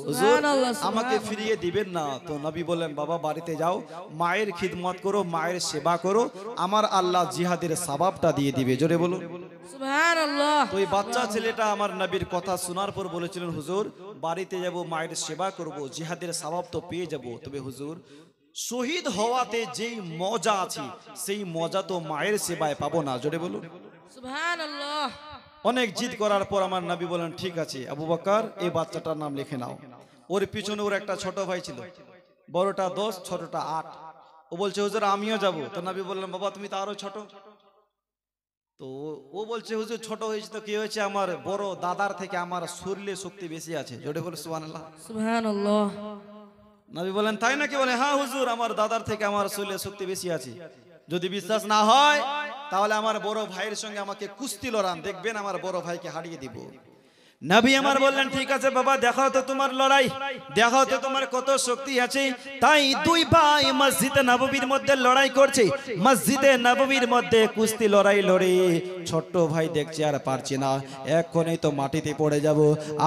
হুজুর আমাকে ফিরিয়ে দিবেন না। তো নবী বললেন, বাবা বাড়িতে যাও, মায়ের খিদমত করো, মায়ের সেবা করো, আমার আল্লাহ জিহাদের সওয়াবটা দিয়ে দিবে। জোরে বলুন সুবহানাল্লাহ। তো এই বাচ্চা ছেলেটা আমার নবীর কথা শোনার পর বলেছিলেন, হুজুর বাড়িতে যাব, মায়ের সেবা করব, জিহাদের সওয়াব তো পেয়ে যাব, তবে হুজুর শহীদ হওয়াতে যেই মজা আছে সেই মজা তো মায়ের সেবায় পাবো না। জোরে বলুন সুবহানাল্লাহ। অনেক জিদ করার পর আমার নবী বলেন, ঠিক আছে আবু বকর এই বাচ্চাটার নাম লিখে নাও। ওর পিছনে ওর একটা ছোট ভাই ছিল, বড়টা 10 ছোটটা 8। ও বলছে, হুজুর আমিও যাব। তো নবী বললেন, বাবা তুমি তো আরো ছোট। তো ও বলছে, হুজুর ছোট হয়েছে তো কি হয়েছে, আমার বড় দাদার থেকে আমার শরীরে শক্তি বেশি আছে। জোরে বলে সুবহানাল্লাহ। সুবহানাল্লাহ। নবী বলেন, তাই নাকি? বলে, হ্যাঁ হুজুর আমার দাদার থেকে আমার শরীরে শক্তি বেশি আছে। যদি বিশ্বাস না হয় তাহলে আমার বড় ভাইয়ের সঙ্গে আমাকে কুস্তি লড়ান, দেখবেন আমার বড় ভাইকে হারিয়ে দিব। নবী আমার বললেন, ঠিক আছে বাবা দেখাও তো তোমার লড়াই, দেখাও তো তোমার কত শক্তি আছে। তাই দুই ভাই মসজিদে নববীর মধ্যে লড়াই করছে। মসজিদে নববীর মধ্যে কুস্তি লড়াই লড়ে ছোট্ট ভাই দেখছে আর পারছে না, এক্ষুনি তো মাটিতে পড়ে যাব,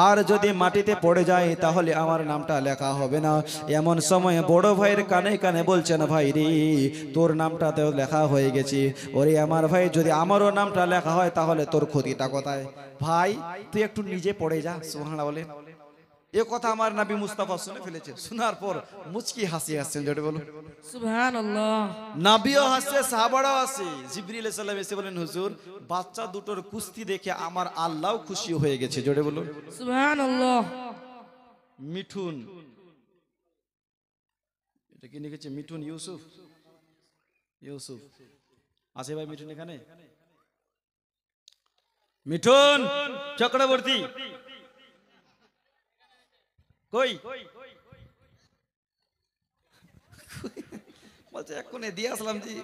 আর যদি মাটিতে পড়ে যায় তাহলে আমার নামটা লেখা হবে না। এমন সময় বড় ভাইয়ের কানে কানে বলছেন, ভাই রে তোর নামটা তো লেখা হয়ে গেছে, ওরে আমার ভাই যদি আমারও নামটা লেখা হয় তাহলে তোর ক্ষতিটা কোথায়? ভাই তুই একটু নিজে পড়ে যা। সুবহানাল্লাহ বলেন। এ কথা আমার নবী মুস্তাফা শুনে ফেলেছেন। শোনার পর মুচকি হাসি আসছেন। জোরে বলুন সুবহানাল্লাহ। নবীও হাসছে, সাহাবারাও হাসছে। জিবরিল আলাইহিস সালাম এসে বলেন, হুজুর বাচ্চা দুটোর কুস্তি দেখে আমার আল্লাহও খুশি হয়ে গেছে। জোরে বলুন সুবহানাল্লাহ। মিঠুন, এটা কি লিখেছে? মিঠুন ইউসুফ, ইউসুফ আছে ভাই মিঠুন এখানে? মিঠুন চক্রবর্তী কই? বলছে এক্ষুনি দিয়ে আসলাম জি,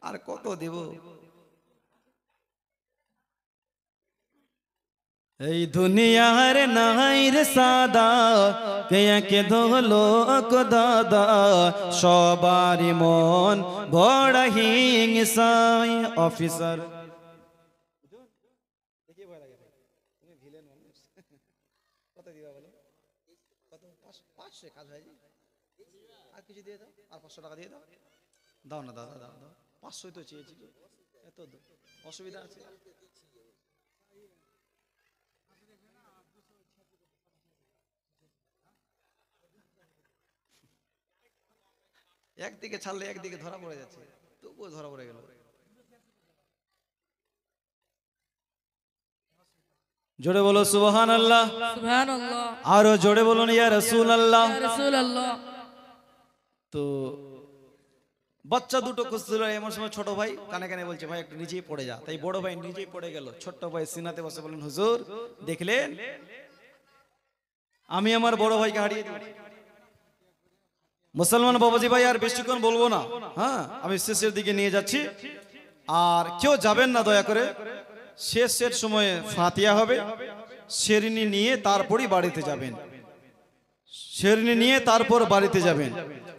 আর কত দেব? এই দুনিয়ার নাইর সাদা কে ধলো দাদা, সবারই মন বড় হিংসাই। অফিসার কত দিবা বলো? কত? 500 কাজ হয়, আর কিছু দিয়ে দাও, আর 500 টাকা দিয়ে দাও। দাও না দাদা, দাও দাও, 500 তো চেয়েছি, এত অসুবিধা আছে? একদিকে ছাড়লে একদিকে ধরা পড়ে যাচ্ছে, তবুও ধরা পড়ে গেল। জোরে বলো সুবহানাল্লাহ। সুবহানাল্লাহ। আরো জোরে বলুন ইয়া রাসূলুল্লাহ। ইয়া রাসূলুল্লাহ। তো বাচ্চা দুটো খুঁজছিল, এমন সময় ছোট ভাই কানে কানে বলছে ভাই একটু নিচেই পড়ে যা। তাই বড় ভাই নিচেই পড়ে গেল। ছোট্ট ভাই সিনাতে বসে বলেন হুজুর দেখলেন আমি আমার বড় ভাইকে হারিয়ে দিয়েছি। মুসলমান বাবাজি ভাই আর বেশিক্ষণ বলবো না, হ্যাঁ আমি শেষের দিকে নিয়ে যাচ্ছি। আর কেউ যাবেন না দয়া করে, শেষের সময়ে ফাতিহা হবে, শেরনি নিয়ে তারপরই বাড়িতে যাবেন, শেরনি নিয়ে তারপর বাড়িতে যাবেন।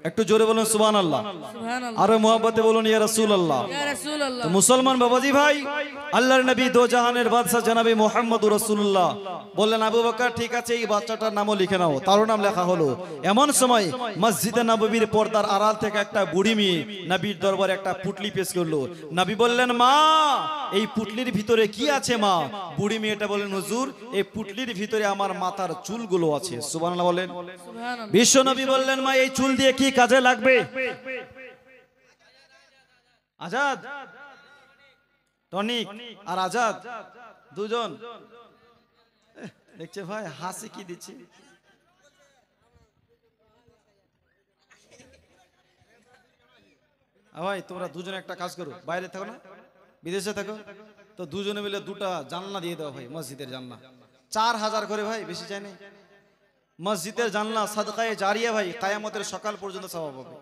একটু জোরে বলুন সুবহানাল্লাহ। সুবহানাল্লাহ। আরো মোহাব্বতে বলুন ইয়া রাসূলুল্লাহ। ইয়া রাসূলুল্লাহ। তো মুসলমান বাবাজি ভাই, আল্লাহর নবী দো জাহানের বাদশা জনাবি মুহাম্মদুর রাসূলুল্লাহ বললেন আবু বকর ঠিক আছে এই বাচ্চাটার নামও লিখে নাও। তারও নাম লেখা হলো। এমন সময় মসজিদে নববীর পর্দার আড়াল থেকে একটা বুড়ি মেয়ে নবীর দরবারে একটা পুটলি পেশ করলো। নবী বললেন মা এই পুটলির ভিতরে কি আছে মা? বুড়ি মেয়েটা বললেন হুজুর এই পুটলির ভিতরে আমার মাথার চুলগুলো আছে। সুবহানাল্লাহ বলেন। সুবহানাল্লাহ। বিশ্ব নবী বললেন মা এই চুল দিয়ে কি কাজে লাগবে? আজাদ টনিক আর আজাদ দুজন দেখছে ভাই হাসি কি দিচ্ছে। ভাই তোমরা দুজনে একটা কাজ করো, বাইরে থাকো না বিদেশে থাকো, তো দুজনে মিলে দুটা জানলা দিয়ে দাও ভাই, মসজিদের জানলা 4000 করে ভাই, বেশি চাই নাই। মসজিদের জানলা সাদকায়ে জারিয়া ভাই, কিয়ামতের সকাল পর্যন্ত সওয়াব হবে।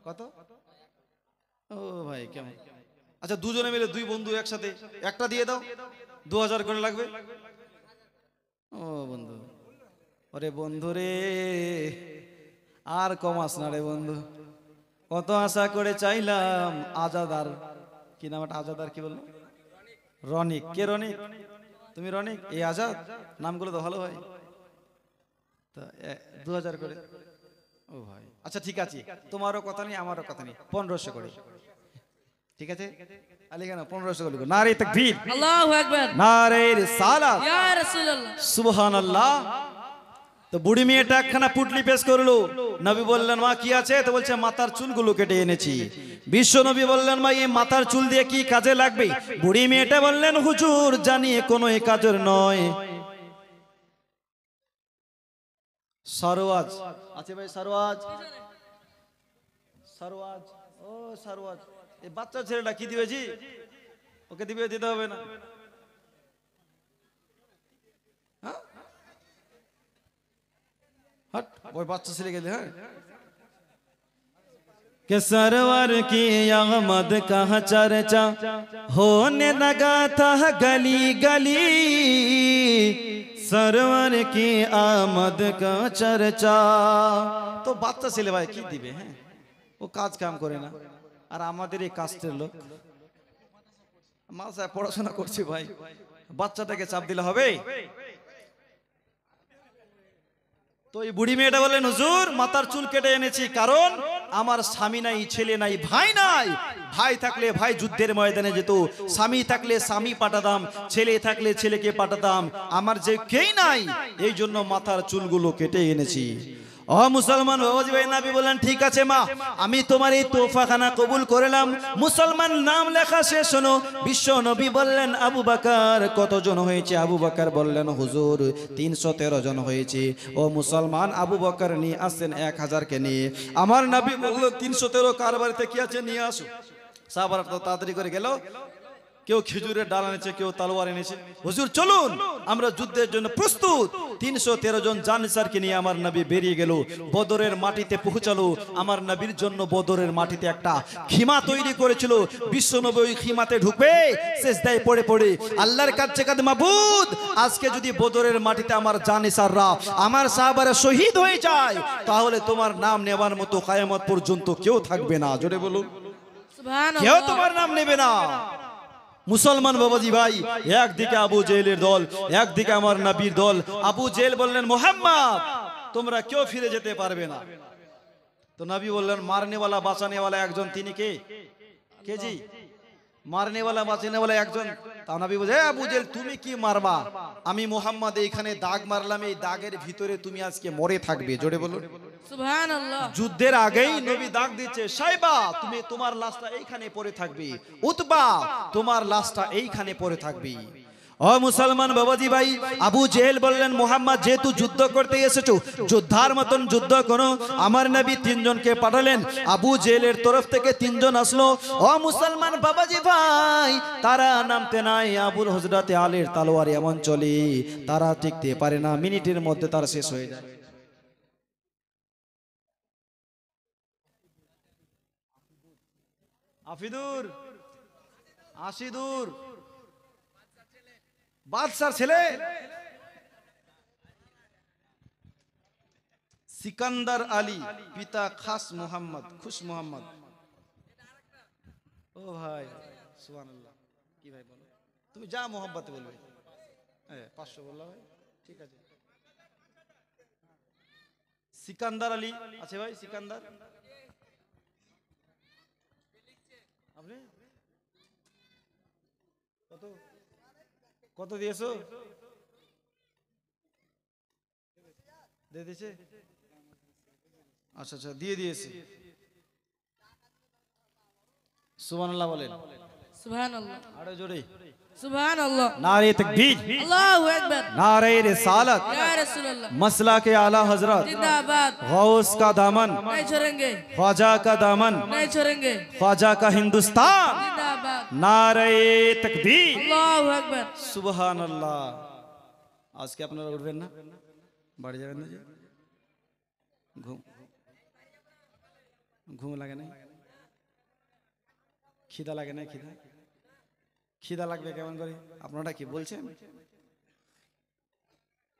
কত? ও ভাই কেমন? আচ্ছা দুজনে মিলে দুই বন্ধু একসাথে একটা দিয়ে দাও, 2000 করে লাগবে। ও বন্ধু, ওরে বন্ধু রে আর কমাস না রে বন্ধু, কত আশা করে চাইলাম। আজাদার কি নাম? আজাদার কি বললো? রনিক। কে রনিক? তুমি রনিক? এই আজাদ নামগুলো তো ভালো ভাই। 2000 করে। ও ভাই আচ্ছা ঠিক আছে, তোমারও কথা নেই আমারও কথা নেই, 1500 করে। ঠিক আছে আলী কেন 1500 করে? নারে তাকবীর, আল্লাহু আকবার, নারে রিসালাত, ইয়া রাসূলুল্লাহ। সুবহানাল্লাহ। তো বুড়ি মেয়েটা একখানা পুটলি পেশ করলো। নবী বললেন মা কি আছে? তো বলছে মাথার চুলগুলো কেটে এনেছি। বিশ্ব নবী বললেন মা এই মাথার চুল দিয়ে কি কাজে লাগবে? বুড়ি মেয়েটা বললেন হুজুর জানি কোনো এই কাজের নয়। সরওয়াজ আছে ভাই, সরওয়াজ, সরওয়াজ, ও সরওয়াজ এই বাচ্চা ছেলেটা কি দিবে জি? ওকে দিবে, দিতে হবে না? হ্যাঁ हट वो बात चले गए हैं कि सरवर की आमद का चर्चा होने लगा था गली गली, सरवर की आमद का चर्चा। तो বাচ্চা ছেলে ভাই কি দিবে? হ্যাঁ ও কাজ কাম করে না, আর আমাদের এই কাস্টের লোক মাসায় পড়াশোনা করছি ভাই, বাচ্চাটাকে চাপ দিলে হবে? তো এই বুড়ি মেয়েটা বললেন হুজুর মাথার চুল কেটে এনেছি, কারণ আমার স্বামী নাই, ছেলে নাই, ভাই নাই। ভাই থাকলে ভাই যুদ্ধের ময়দানে যেত, স্বামী থাকলে স্বামী পাঠাতাম, ছেলে থাকলে ছেলেকে পাঠাতাম, আমার যে কেই নাই, এই জন্য মাথার চুলগুলো কেটে এনেছি। ও মুসলমান বাবাজি ভাই, নবী বললেন ঠিক আছে মা আমি তোমার এই তোফাখানা কবুল করলাম। মুসলমান নাম লেখা শেষ হলো। বিশ্ব নবী বললেন আবু বকর কতজন হয়েছে? আবু বকর বললেন হুজুর 313 জন হয়েছে। ও মুসলমান আবু বকর নিয়ে আসেন 1000 কে নিয়ে। আমার নবী বললেন 313 কার বাড়িতে কি আছে নিয়ে আসো। সাহাবারা তো তাড়াতাড়ি করে গেল, কেউ খেজুরের ডাল এনেছে, কেউ তলোয়ার এনেছে। হুজুর চলুন আমরা যুদ্ধের জন্য প্রস্তুত। 313 জন জানিসারকে নিয়ে আমার নবী বেরিয়ে গেল, বদরের মাটিতে পৌঁছালো। আমার নবীর জন্য বদরের মাটিতে একটা খিমা তৈরি করেছিল। বিশ্ব নবী ওই খিমাতে ঢুকবে, সিজদায় পড়ে পড়ে আল্লাহর কাছে কাঁদে মাবুদ আজকে যদি বদরের মাটিতে আমার জানিসাররা, আমার সাহাবারা শহীদ হয়ে যায়, তাহলে তোমার নাম নেবার মতো কিয়ামত পর্যন্ত কেউ থাকবে না। জোরে বলুন সুবহানাল্লাহ। কেউ তোমার নাম নেবে না। মুসলমান বাবাজি ভাই, একদিকে আবু জেহেলের দল, একদিকে আমার নবীর দল। আবু জেহেল বললেন মোহাম্মদ তোমরা কেউ ফিরে যেতে পারবে না। তো নবী বললেন মারনেওয়ালা বাঁচানেওয়ালা একজন, তিনি কে? কে জি? মারনেওয়ালা বাঁচানেওয়ালা একজন। তা নবী বলে আবু জেহেল তুমি কি মারবা? আমি মোহাম্মদ এইখানে দাগ মারলাম, এই দাগের ভিতরে তুমি আজকে মরে থাকবে। জোরে বলুন সুবহানাল্লাহ। যুদ্ধের আগেই নবী ডাক দিচ্ছে সাইবা তুমি তোমার লাশটা এইখানে পড়ে থাকবে, উতবা তোমার লাশটা এইখানে পড়ে থাকবে। ও মুসলমান বাবাজি ভাই, আবু জেহেল বললেন মুহাম্মদ যেহেতু যুদ্ধ করতে এসেছো, যোদ্ধার মতন যুদ্ধ করো। আমার নবী তিনজনকে পাঠালেন, আবু জেহেলের তরফ থেকে তিনজন আসলো। ও মুসলমান বাবাজি ভাই, তারা নামতে নাই, আবুল হযরতে আলীর তলোয়ার এমন চলে, তারা টিকতে পারে না, মিনিটের মধ্যে তার শেষ হয়ে যায়। আফিদুর, আশিদুর, বাদশার ছেলে সিকান্দার আলী, পিতা খাস মোহাম্মদ, খুশ মোহাম্মদ। ও ভাই সুবহানাল্লাহ, কি ভাই বলো, তুমি যা মোহাম্মতে বলবে। 500 বললা ভাই, ঠিক আছে। সিকান্দার আলী আছে ভাই, সিকান্দার আপনি কত কত দিয়েছো? দিয়ে দিয়েছে? আচ্ছা আচ্ছা, দিয়ে দিয়েছি। সুবহানাল্লাহ বলেন। সুবহানাল্লাহ। আরো জোরে। সুবহানাল্লাহ। নারে তাকবীর, আল্লাহু আকবার। नारे रिसालत, या रसूलुल्लाह। मसला के आला हजरत, जिंदाबाद। गौस का दामन, नहीं छोड़ेंगे, ख्वाजा का दामन, नहीं छोड़ेंगे। ख्वाजा का हिंदुस्तान। जिंदाबाद। नारे तकबीर, আল্লাহু আকবার। সুবহানাল্লাহ। আজকে আপনারা উঠবেন না, বাড়ি যাবেন না? যে ঘুম ঘুম লাগে না? খিদা লাগে না? খিদা খিদা লাগবে কেমন করে? আপনারা কি বলছেন?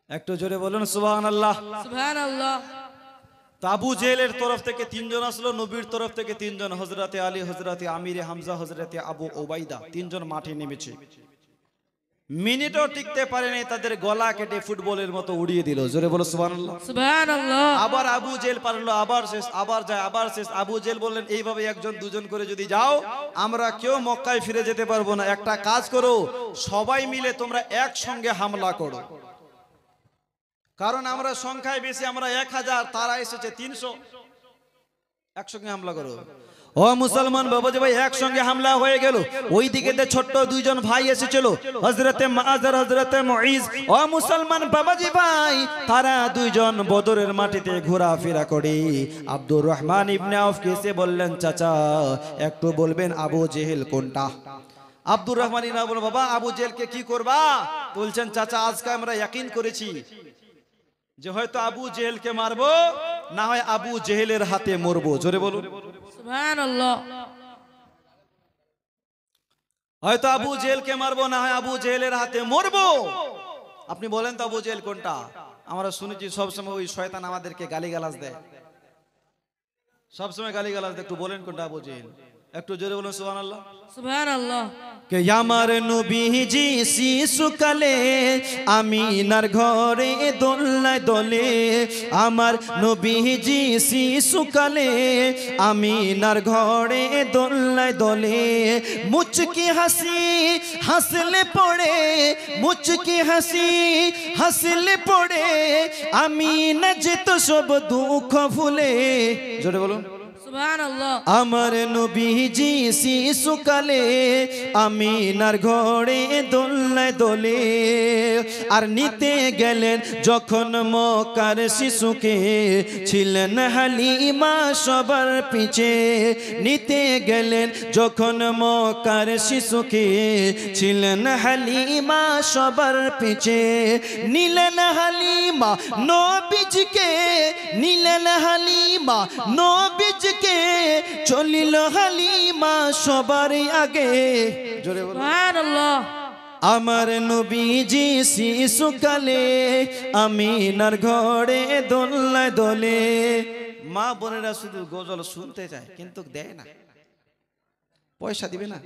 একটু জোরে বলুন সুবহানাল্লাহ। সুবহানাল্লাহ। তো আবু জেহেলের তরফ থেকে তিনজন আসলো, নবীর তরফ থেকে তিনজন, হযরতে আলী, হযরতে আমিরে হামজা, হযরতে আবু ওবাইদা, তিনজন মাঠে নেমেছে। মিনিটও টিকতে পারেনি, তাদের গলা কেটে ফুটবলের মতো উড়িয়ে দিল। জোরে বলো সুবহানাল্লাহ। সুবহানাল্লাহ। আবার আবু জেহেল পারলো, আবার শেষ, আবার যায়, আবার শেষ। আবু জেহেল বললেন এইভাবে একজন দুজন করে যদি যাও, আমরা কেউ মক্কায় ফিরে যেতে পারবো না। একটা কাজ করো, সবাই মিলে তোমরা একসঙ্গে হামলা করো, কারণ আমরা সংখ্যায় বেশি, আমরা 1000, তারা এসেছে 300, একসঙ্গে হামলা করো। ও মুসলমান বাবাজি ভাই, একসঙ্গে হামলা হয়ে গেল। ওই দিকে ছোট্ট দুইজন ভাই এসেছিল, হযরতে মুআজ আর হযরতে মুঈজ। ও মুসলমান বাবাজি ভাই, তারা দুইজন বদরের মাটিতে ঘোরাফেরা করে আব্দুর রহমান ইবনে আউফ এসে বললেন, চাচা একটু বলবেন আবু জেহেল কোনটা? আব্দুর রহমান ইবনে আউফ বলল, বাবা আবু জেহেলকে কি করবা? বলছেন, চাচা আজকে আমরা ইয়াকিন করেছি যে হয়তো আবু জেহেলকে মারবো, না হয় আবু জেহেলের হাতে মরবো। জোরে বলুন সুবহানাল্লাহ। হয়তো আবু জেহেলকে মারবো, না হয় আবু জেহেলের হাতে মরবো। আপনি বলেন তো আবু জেহেল কোনটা? আমরা শুনেছি সবসময় ওই শয়তান আমাদেরকে গালিগালাজ দেয়, সবসময় গালিগালাজ দেয়। একটু বলেন কোনটা আবু জেহেল? একটু জোরে বলুন সুবহানাল্লাহ। সুবহানাল্লাহ। কে আমার নবীজি শিশুকালে আমিনার ঘরে দোলনায় দোলে, আমার নবীজি শিশুকালে আমিনার ঘরে দোলনায় দোলে, মুচকি হাসি হাসলে পড়ে, মুচকি হাসি হাসলে পড়ে, আমিনা যেত সব দুঃখ ভুলে। জোরে বলুন সুবহানাল্লাহ। আমার নবীজি শিশুকালে আমিনার ঘরে দোলনায় দোলে, আর নিতে গেলেন যখন মক্কার শিশুকে, ছিলেন হালিমা সবার পিছে। নিতে গেলেন যখন মক্কার শিশুকে, ছিলেন হালিমা সবার পিছে। নিলেন হালিমা নবীজিকে, নিলেন হালিমা নবীজিকে, চলিল হালিমা সবার আগে। জোরে বলো সুবহানাল্লাহ। আমার নবীজি শিশুকালে আমিনার ঘরে দোলনায় দোলে। মা বোনেরা শুধু গজল শুনতে চায়, কিন্তু দেয় না, পয়সা দিবে না।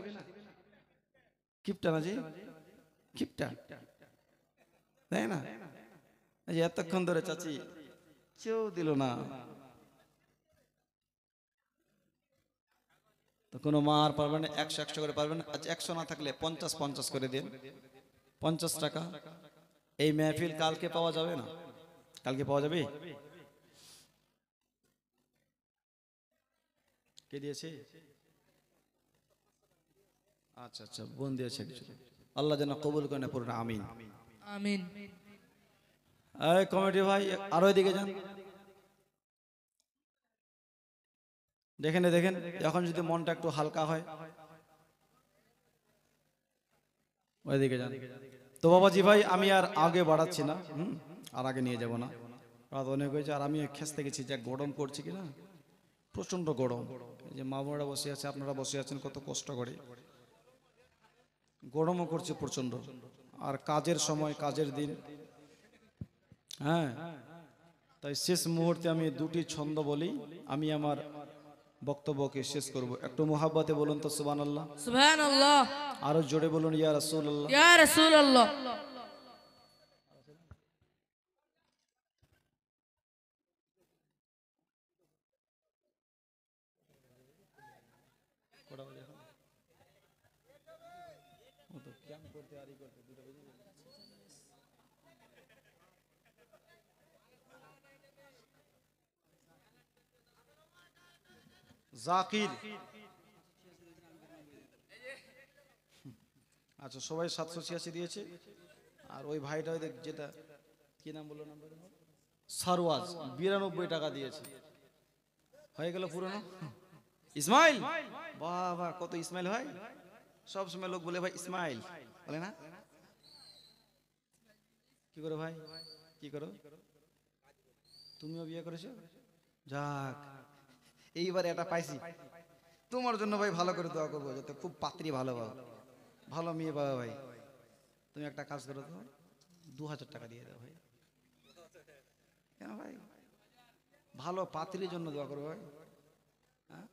কিপটা না জি, কিপটা দেয় না। এতক্ষণ ধরে চাচি কেউ দিল না, তো কোনো মা আর পারবে না, 100 করে পারবে না। আচ্ছা 100 না থাকলে 50 করে দিন, 50 টাকা। এই মেহফিল কালকে পাওয়া যাবে না? কালকে পাওয়া যাবে? কে দিয়েছে? আচ্ছা আচ্ছা, বোন দিয়েছে। আল্লাহ যেন কবুল করেন পূর্ণ আমিন। আমিন। এই কমিটি ভাই আরো এদিকে যান, দেখেন দেখেন এখন যদি মনটা একটু হালকা হয়, ওইদিকে যান। তো বাবাজি ভাই আমি আর আগে বাড়াচ্ছি না, আর আগে নিয়ে যাব না, রাত অনেক হয়েছে। আর আমি খেসতে গেছি, যা গরম পড়ছে কিনা, প্রচন্ড গরম। এই যে মা বোনেরা বসে আছে, আপনারা বসে আছেন কত কষ্ট করে, গরমও করছে প্রচন্ড। আর কাজের সময়, কাজের দিন, হ্যাঁ। তাই শেষ মুহূর্তে আমি দুটি ছন্দ বলি, আমি আমার বক্তব্যকে শেষ করব। একটু মুহাব্বতে বলুন তো সুবহানাল্লাহ। সুবহানাল্লাহ। আরো জোরে বলুন ইয়া রাসূলুল্লাহ। ইয়া রাসূলুল্লাহ। জাকির, আচ্ছা সবাই 786 দিয়েছে। আর ওই ভাইটা ওই যেটা কি নাম বললো, নাম সারওয়াজ 92 টাকা দিয়েছে। হয়ে গেল পুরনো ইসমাইল। বাবা কত ইসমাইল ভাই, সব সময় লোক বলে ভাই ইসমাইল, বলে না? কি করো ভাই, কি করো? তুমিও বিয়ে করেছো? যাক, এইবার এটা পাইছি তোমার জন্য ভাই, ভালো করে দোয়া করবো যাতে খুব পাত্রী ভালো পাও, ভালো মেয়ে পাবে ভাই। তুমি একটা কাজ করো তো, 2000 টাকা দিয়ে দাও ভাই। কেন ভাই, ভালো পাত্রীর জন্য দোয়া করবো ভাই। হ্যাঁ,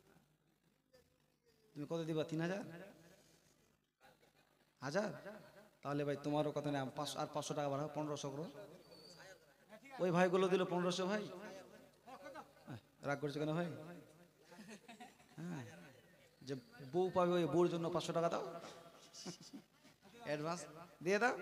তুমি কত দিবা? 3000 1000? তাহলে ভাই তোমারও কথা নেই, আর 500 টাকা বাড়াও, 1500 করো। ওই ভাইগুলো দিল 1500 ভাই। রাগ করছো কেন ভাই? হ্যাঁ, যে বউ পাবে ওই বউর জন্য 500 টাকা দাও, অ্যাডভান্স দিয়ে দাও।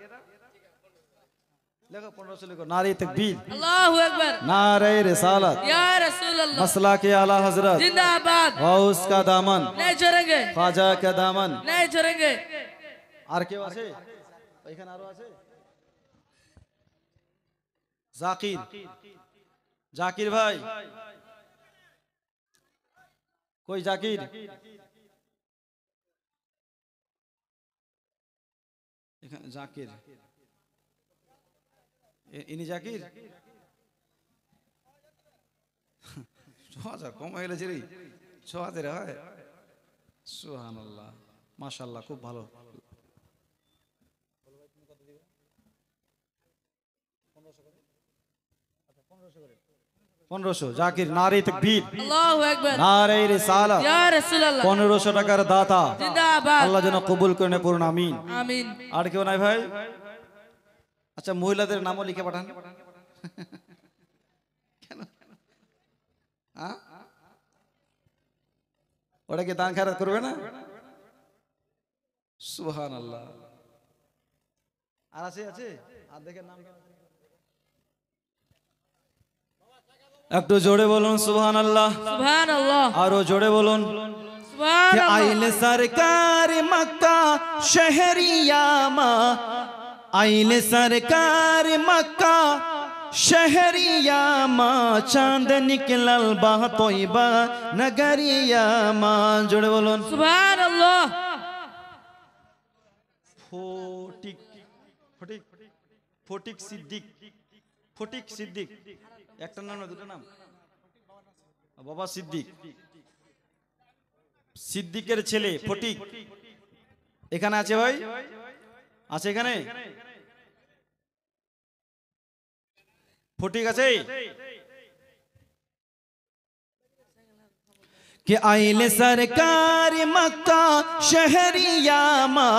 লেখো 1500 লেখো। নারে তাকবীর, আল্লাহু আকবার, নারে রিসালাত, ইয়া রাসূলুল্লাহ, मसला के आला हजरत जिंदाबाद, गौस का दामन, नहीं छोड़ेंगे, ख्वाजा का दामन। नहीं छोड़ेंगे। আর কেউ আছে এখানে? আরো আছে? জাকির, জাকির ভাই কই? জাকির এখানে, জাকির ইনি জাকির। 6000 কম হয়ে গেছে রে, 6000 হয়। সুবহানাল্লাহ, মাশাআল্লাহ, খুব ভালো। 1500 জাকির। নারে তাকবীর, আল্লাহু আকবার, নারে রিসালাত, ইয়া রাসূলুল্লাহ, 1500 টাকার দাতা, জিন্দাবাদ, আল্লাহ যেন কবুল করেন পূর্ণ আমিন। আমিন। আর কেউ নাই ভাই? আচ্ছা মহিলাদের নামও লিখে পাঠান। কেন? ওরা কি দান খায়রাত করবে না? সুবহানাল্লাহ। আর আছে? আছে? আর দেখেন নাম একটু জোরে বলুন সুবহানাল্লাহ। সুবহানাল্লাহ, আরো জোরে বলুন। সুবহানাল্লাহ। আইল সরকার মক্কা শহরিয়ামা, আইল সরকার মক্কা শহরিয়ামা, চাঁদ নিকলাল বা তয়বা নগরিয়ামা। জোরে বলুন সুবহানাল্লাহ। ফটিক, ফটিক, ফটিক সিদ্দিক, ফটিক সিদ্দিক, একটা নাম না দুটো নাম? বাবা সিদ্দিক, সিদ্দিকের ছেলে ফটিক এখানে আছে ভাই? আছে এখানে? ফটিক আছে? कि आइल सरकार मक्का शहरियामा,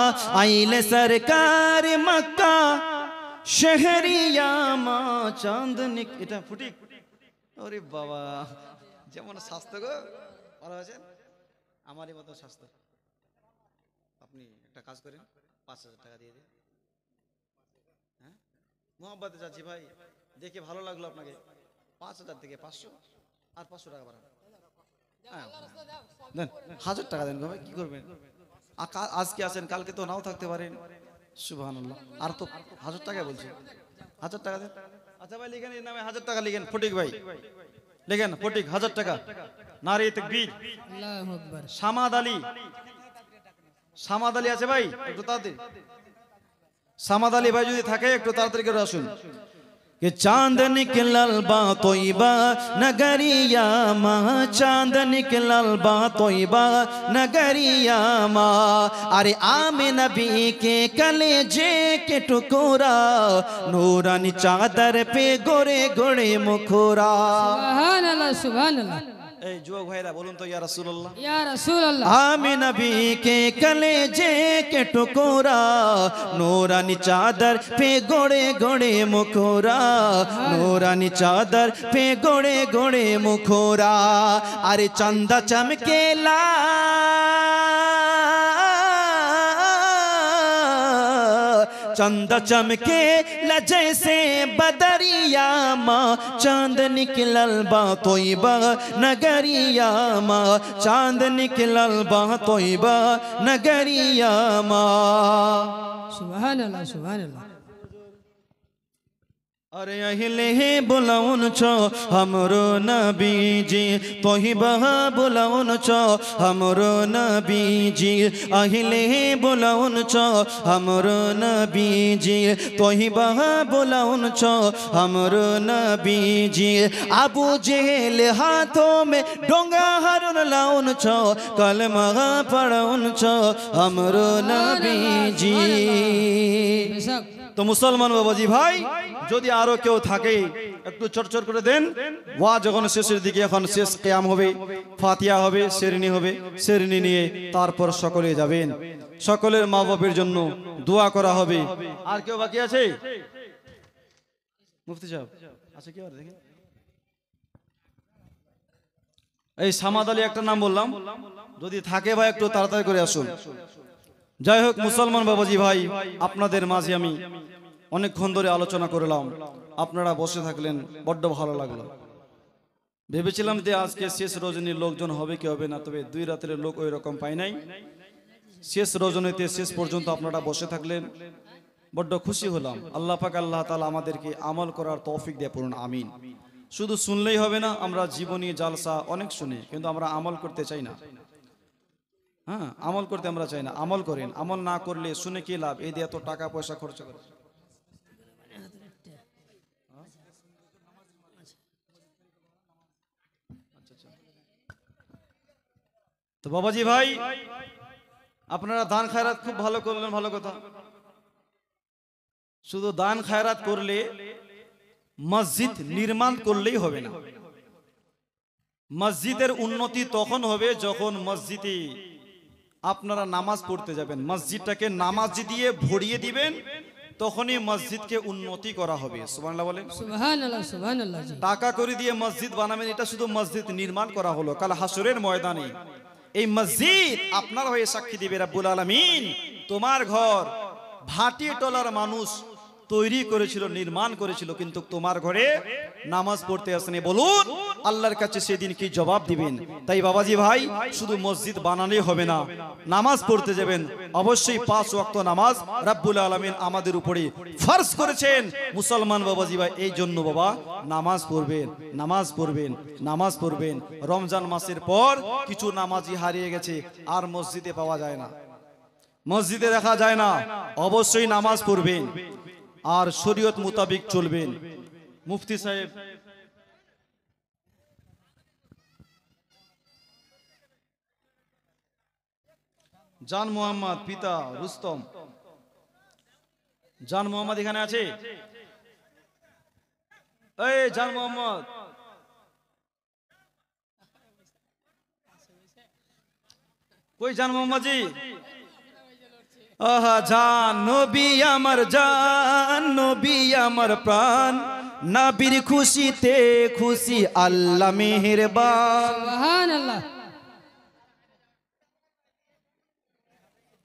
आइल सरकार मक्का शहरियामा, चांद निक। এটা ফটিক? ওরে বাবা, যেমন স্বাস্থ্য গো, ভালো আছেন? আমারই মতো স্বাস্থ্য। আপনি একটা কাজ করেন, 5000 টাকা দিয়ে দিন। হ্যাঁ, মোহাম্মতে যাচ্ছি ভাই, দেখে ভালো লাগলো আপনাকে। 5000 থেকে 500 আর 500 টাকা বাড়ান। দেন 1000 টাকা দেন ভাই, কি করবেন? আজকে আসেন, কালকে তো নাও থাকতে পারেন। সুবহানাল্লাহ। আর তো 1000 টাকা বলছে, 1000 টাকা দেন। আচ্ছা ভাই লিখেন, এর নামে 1000 টাকা লিখেন, ফটিক ভাই লিখেন, ফটিক 1000 টাকা। নারী তাকবীর। আল্লাহু আকবার। সামাদ আলী, সামাদ আলী আছে ভাই, একটু তাড়াতাড়ি। সামাদ আলী ভাই যদি থাকে একটু তাড়াতাড়ি করে আসুন। कि चांद निकलल बा तोइबा नगरिया मा, चांद निकलल बा तोइबा नगरिया मा, अरे आमे नबी के कलेजे के टुकड़ा, नूरानी चादर पे गोरे गोरे मुखरा। সুবহানাল্লাহ সুবহানাল্লাহ। এই যুবক ভাইরা বলুন তো ইয়া রাসূলুল্লাহ। ইয়া রাসূলুল্লাহ। आमे नबी के कलेजे के टुकड़ा, नूरानी चादर पे गोड़े गोड़े मुखरा, नूरानी चादर पे गोड़े गोड़े मुखरा, अरे चंदा चमकेला चंद चमके ल जैसे बदरिया माँ, चांद निकलल बा तोइबा नगरिया माँ, चांद निकलल बा तोइबा नगरिया माँ। সুবহানাল্লাহ সুবহানাল্লাহ। अरे अहिले बुलाउन छ हाम्रो नबीजी, तोहिबा बुलाउन छ हाम्रो नबीजी, अहिले बुलाउन छ हाम्रो नबीजी, तोहिबा बुलाउन छ हाम्रो नबीजी, अबू जेल हाथों में डोंगा हरुन लाउन छ, कलमा पढाउन छ हाम्रो नबीजी। বেশক। তো মুসলমান বাবাজি ভাই, যদি আরো কেউ থাকে একটু চটচট করে দেন। ওয়া যখন শেষের দিকে, এখন শেষ কিয়াম হবে, ফাতিহা হবে, শেরনি হবে, শেরনি নিয়ে তারপর সকলে যাবেন। সকলের মা বাবার জন্য দোয়া করা হবে। আর কেউ বাকি আছে? মুফতি সাহেব আছে কি? আর দেখেন এই সামাদ আলী একটা নাম বললাম, যদি থাকে ভাই একটু তাড়াতাড়ি করে আসুন। যাই হোক মুসলমান বাবাজি ভাই, আপনাদের মাঝে আমি অনেকক্ষণ ধরে আলোচনা করলাম, আপনারা বসে থাকলেন, বড্ড ভালো লাগলো। ভেবেছিলাম যে আজকে শেষ রজনীর লোকজন হবে কি হবে না, তবে 2 রাতের লোক ওই রকম পাই নাই। শেষ রজনীতে শেষ পর্যন্ত আপনারা বসে থাকলেন, বড্ড খুশি হলাম। আল্লাহ পাক আল্লাহ তাআলা আমাদেরকে আমল করার তৌফিক দিয়ে পড়ুন, আমিন। শুধু শুনলেই হবে না, আমরা জীবনী জালসা অনেক শুনি, কিন্তু আমরা আমল করতে চাই না। হ্যাঁ, আমল করতে আমরা চাই না। আমল করেন, আমল না করলে শুনে কি লাভ? এই দিয়ে এত টাকা পয়সা খরচ করে। তো বাবাজি ভাই, আপনারা দান খায়রাত খুব ভালো করলেন, ভালো কথা। শুধু দান খায়রাত করলে, মসজিদ নির্মাণ করলেই হবে না। মসজিদের উন্নতি তখন হবে যখন মসজিদে আপনারা নামাজ পড়তে যাবেন, মসজিদটাকে নামাজ দিয়ে ভরিয়ে দিবেন, তখনই মসজিদকে উন্নতি করা হবে। সুবহানাল্লাহ বলেন। সুবহানাল্লাহ সুবহানাল্লাহ। জি। টাকা করে দিয়ে মসজিদ বানাবেন, এটা শুধু মসজিদ নির্মাণ করা হলো। কাল হাসরের ময়দানে এই মসজিদ আপনার হয়ে সাক্ষী দিবে রব্বুল আলামিন, তোমার ঘর ভাটি টলার মানুষ তৈরি করেছিল, নির্মাণ করেছিল, কিন্তু তোমার ঘরে নামাজ পড়তে আসেনি। বলুন আল্লাহর কাছে সেদিন কি জবাব দিবেন? তাই বাবাজি ভাই, শুধু মসজিদ বানালেই হবে না, নামাজ পড়তে যাবেন। অবশ্যই 5 ওয়াক্ত নামাজ রব্বুল আলামিন আমাদের উপরে ফরজ করেছেন। মুসলমান বাবাজি ভাই, এই জন্য বাবা নামাজ পড়বেন, নামাজ পড়বেন, নামাজ পড়বেন। রমজান মাসের পর কিছু নামাজি হারিয়ে গেছে, আর মসজিদে পাওয়া যায় না, মসজিদে দেখা যায় না। অবশ্যই নামাজ পড়বেন আর শরীয়ত মোতাবেক চলবেন। মুফতি সাহেব জান মোহাম্মদ, পিতা রুস্তম, জান মোহাম্মদ এখানে আছে? এই জান মোহাম্মদ, কই জান মোহাম্মদ জি? আহা জান নবী আমার, জান নবী আমার প্রাণ, নবীর খুশিতে খুশি আল্লাহ মেহেরবান। সুবহানাল্লাহ।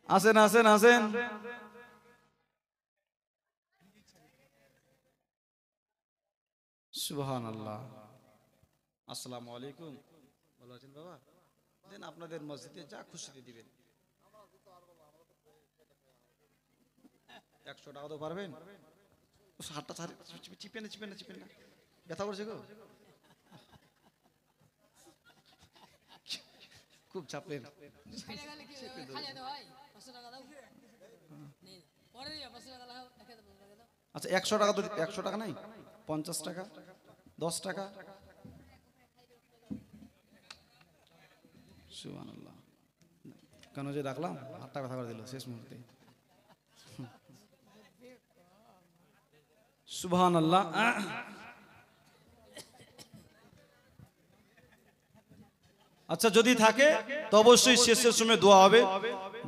আসেন আসেন আসেন। সুবহানাল্লাহ। আসসালামু আলাইকুম। ভালো আছেন বাবা? দেন আপনাদের মসজিদে যা খুশিতে দিবেন। 100 টাকা তো পারবেন? হাতটা চিপেন না, ব্যথা করছে গো, খুব চাপলেন। আচ্ছা 100 টাকা তো, 100 টাকা নাই, 50 টাকা, 10 টাকা। সুবহানাল্লাহ, কেন যে ডাকলাম, হাতটা ব্যথা করে দিল শেষ মুহূর্তে। সুবহানাল্লাহ। আচ্ছা যদি থাকে তো অবশ্যই শেষের সময় দোয়া হবে,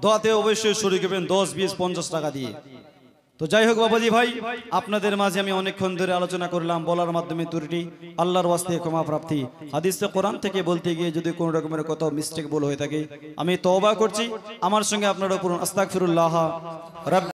দোয়াতে অবশ্যই শরীক হবেন 10, 20, 50 টাকা দিয়ে। তো যাই হোক বাবাজি ভাই, আপনাদের মাঝে আমি অনেকক্ষণ ধরে আলোচনা করলাম, বলার মাধ্যমে ত্রুটি আল্লাহর ওয়াস্তে ক্ষমা প্রার্থী। হাদিসে কোরআন থেকে বলতে গিয়ে যদি কোনো রকমের কোথাও মিস্টেক ভুল হয়ে থাকে আমি তওবা করছি, আমার সঙ্গে আপনার উপর আস্তাগফিরুল্লাহ।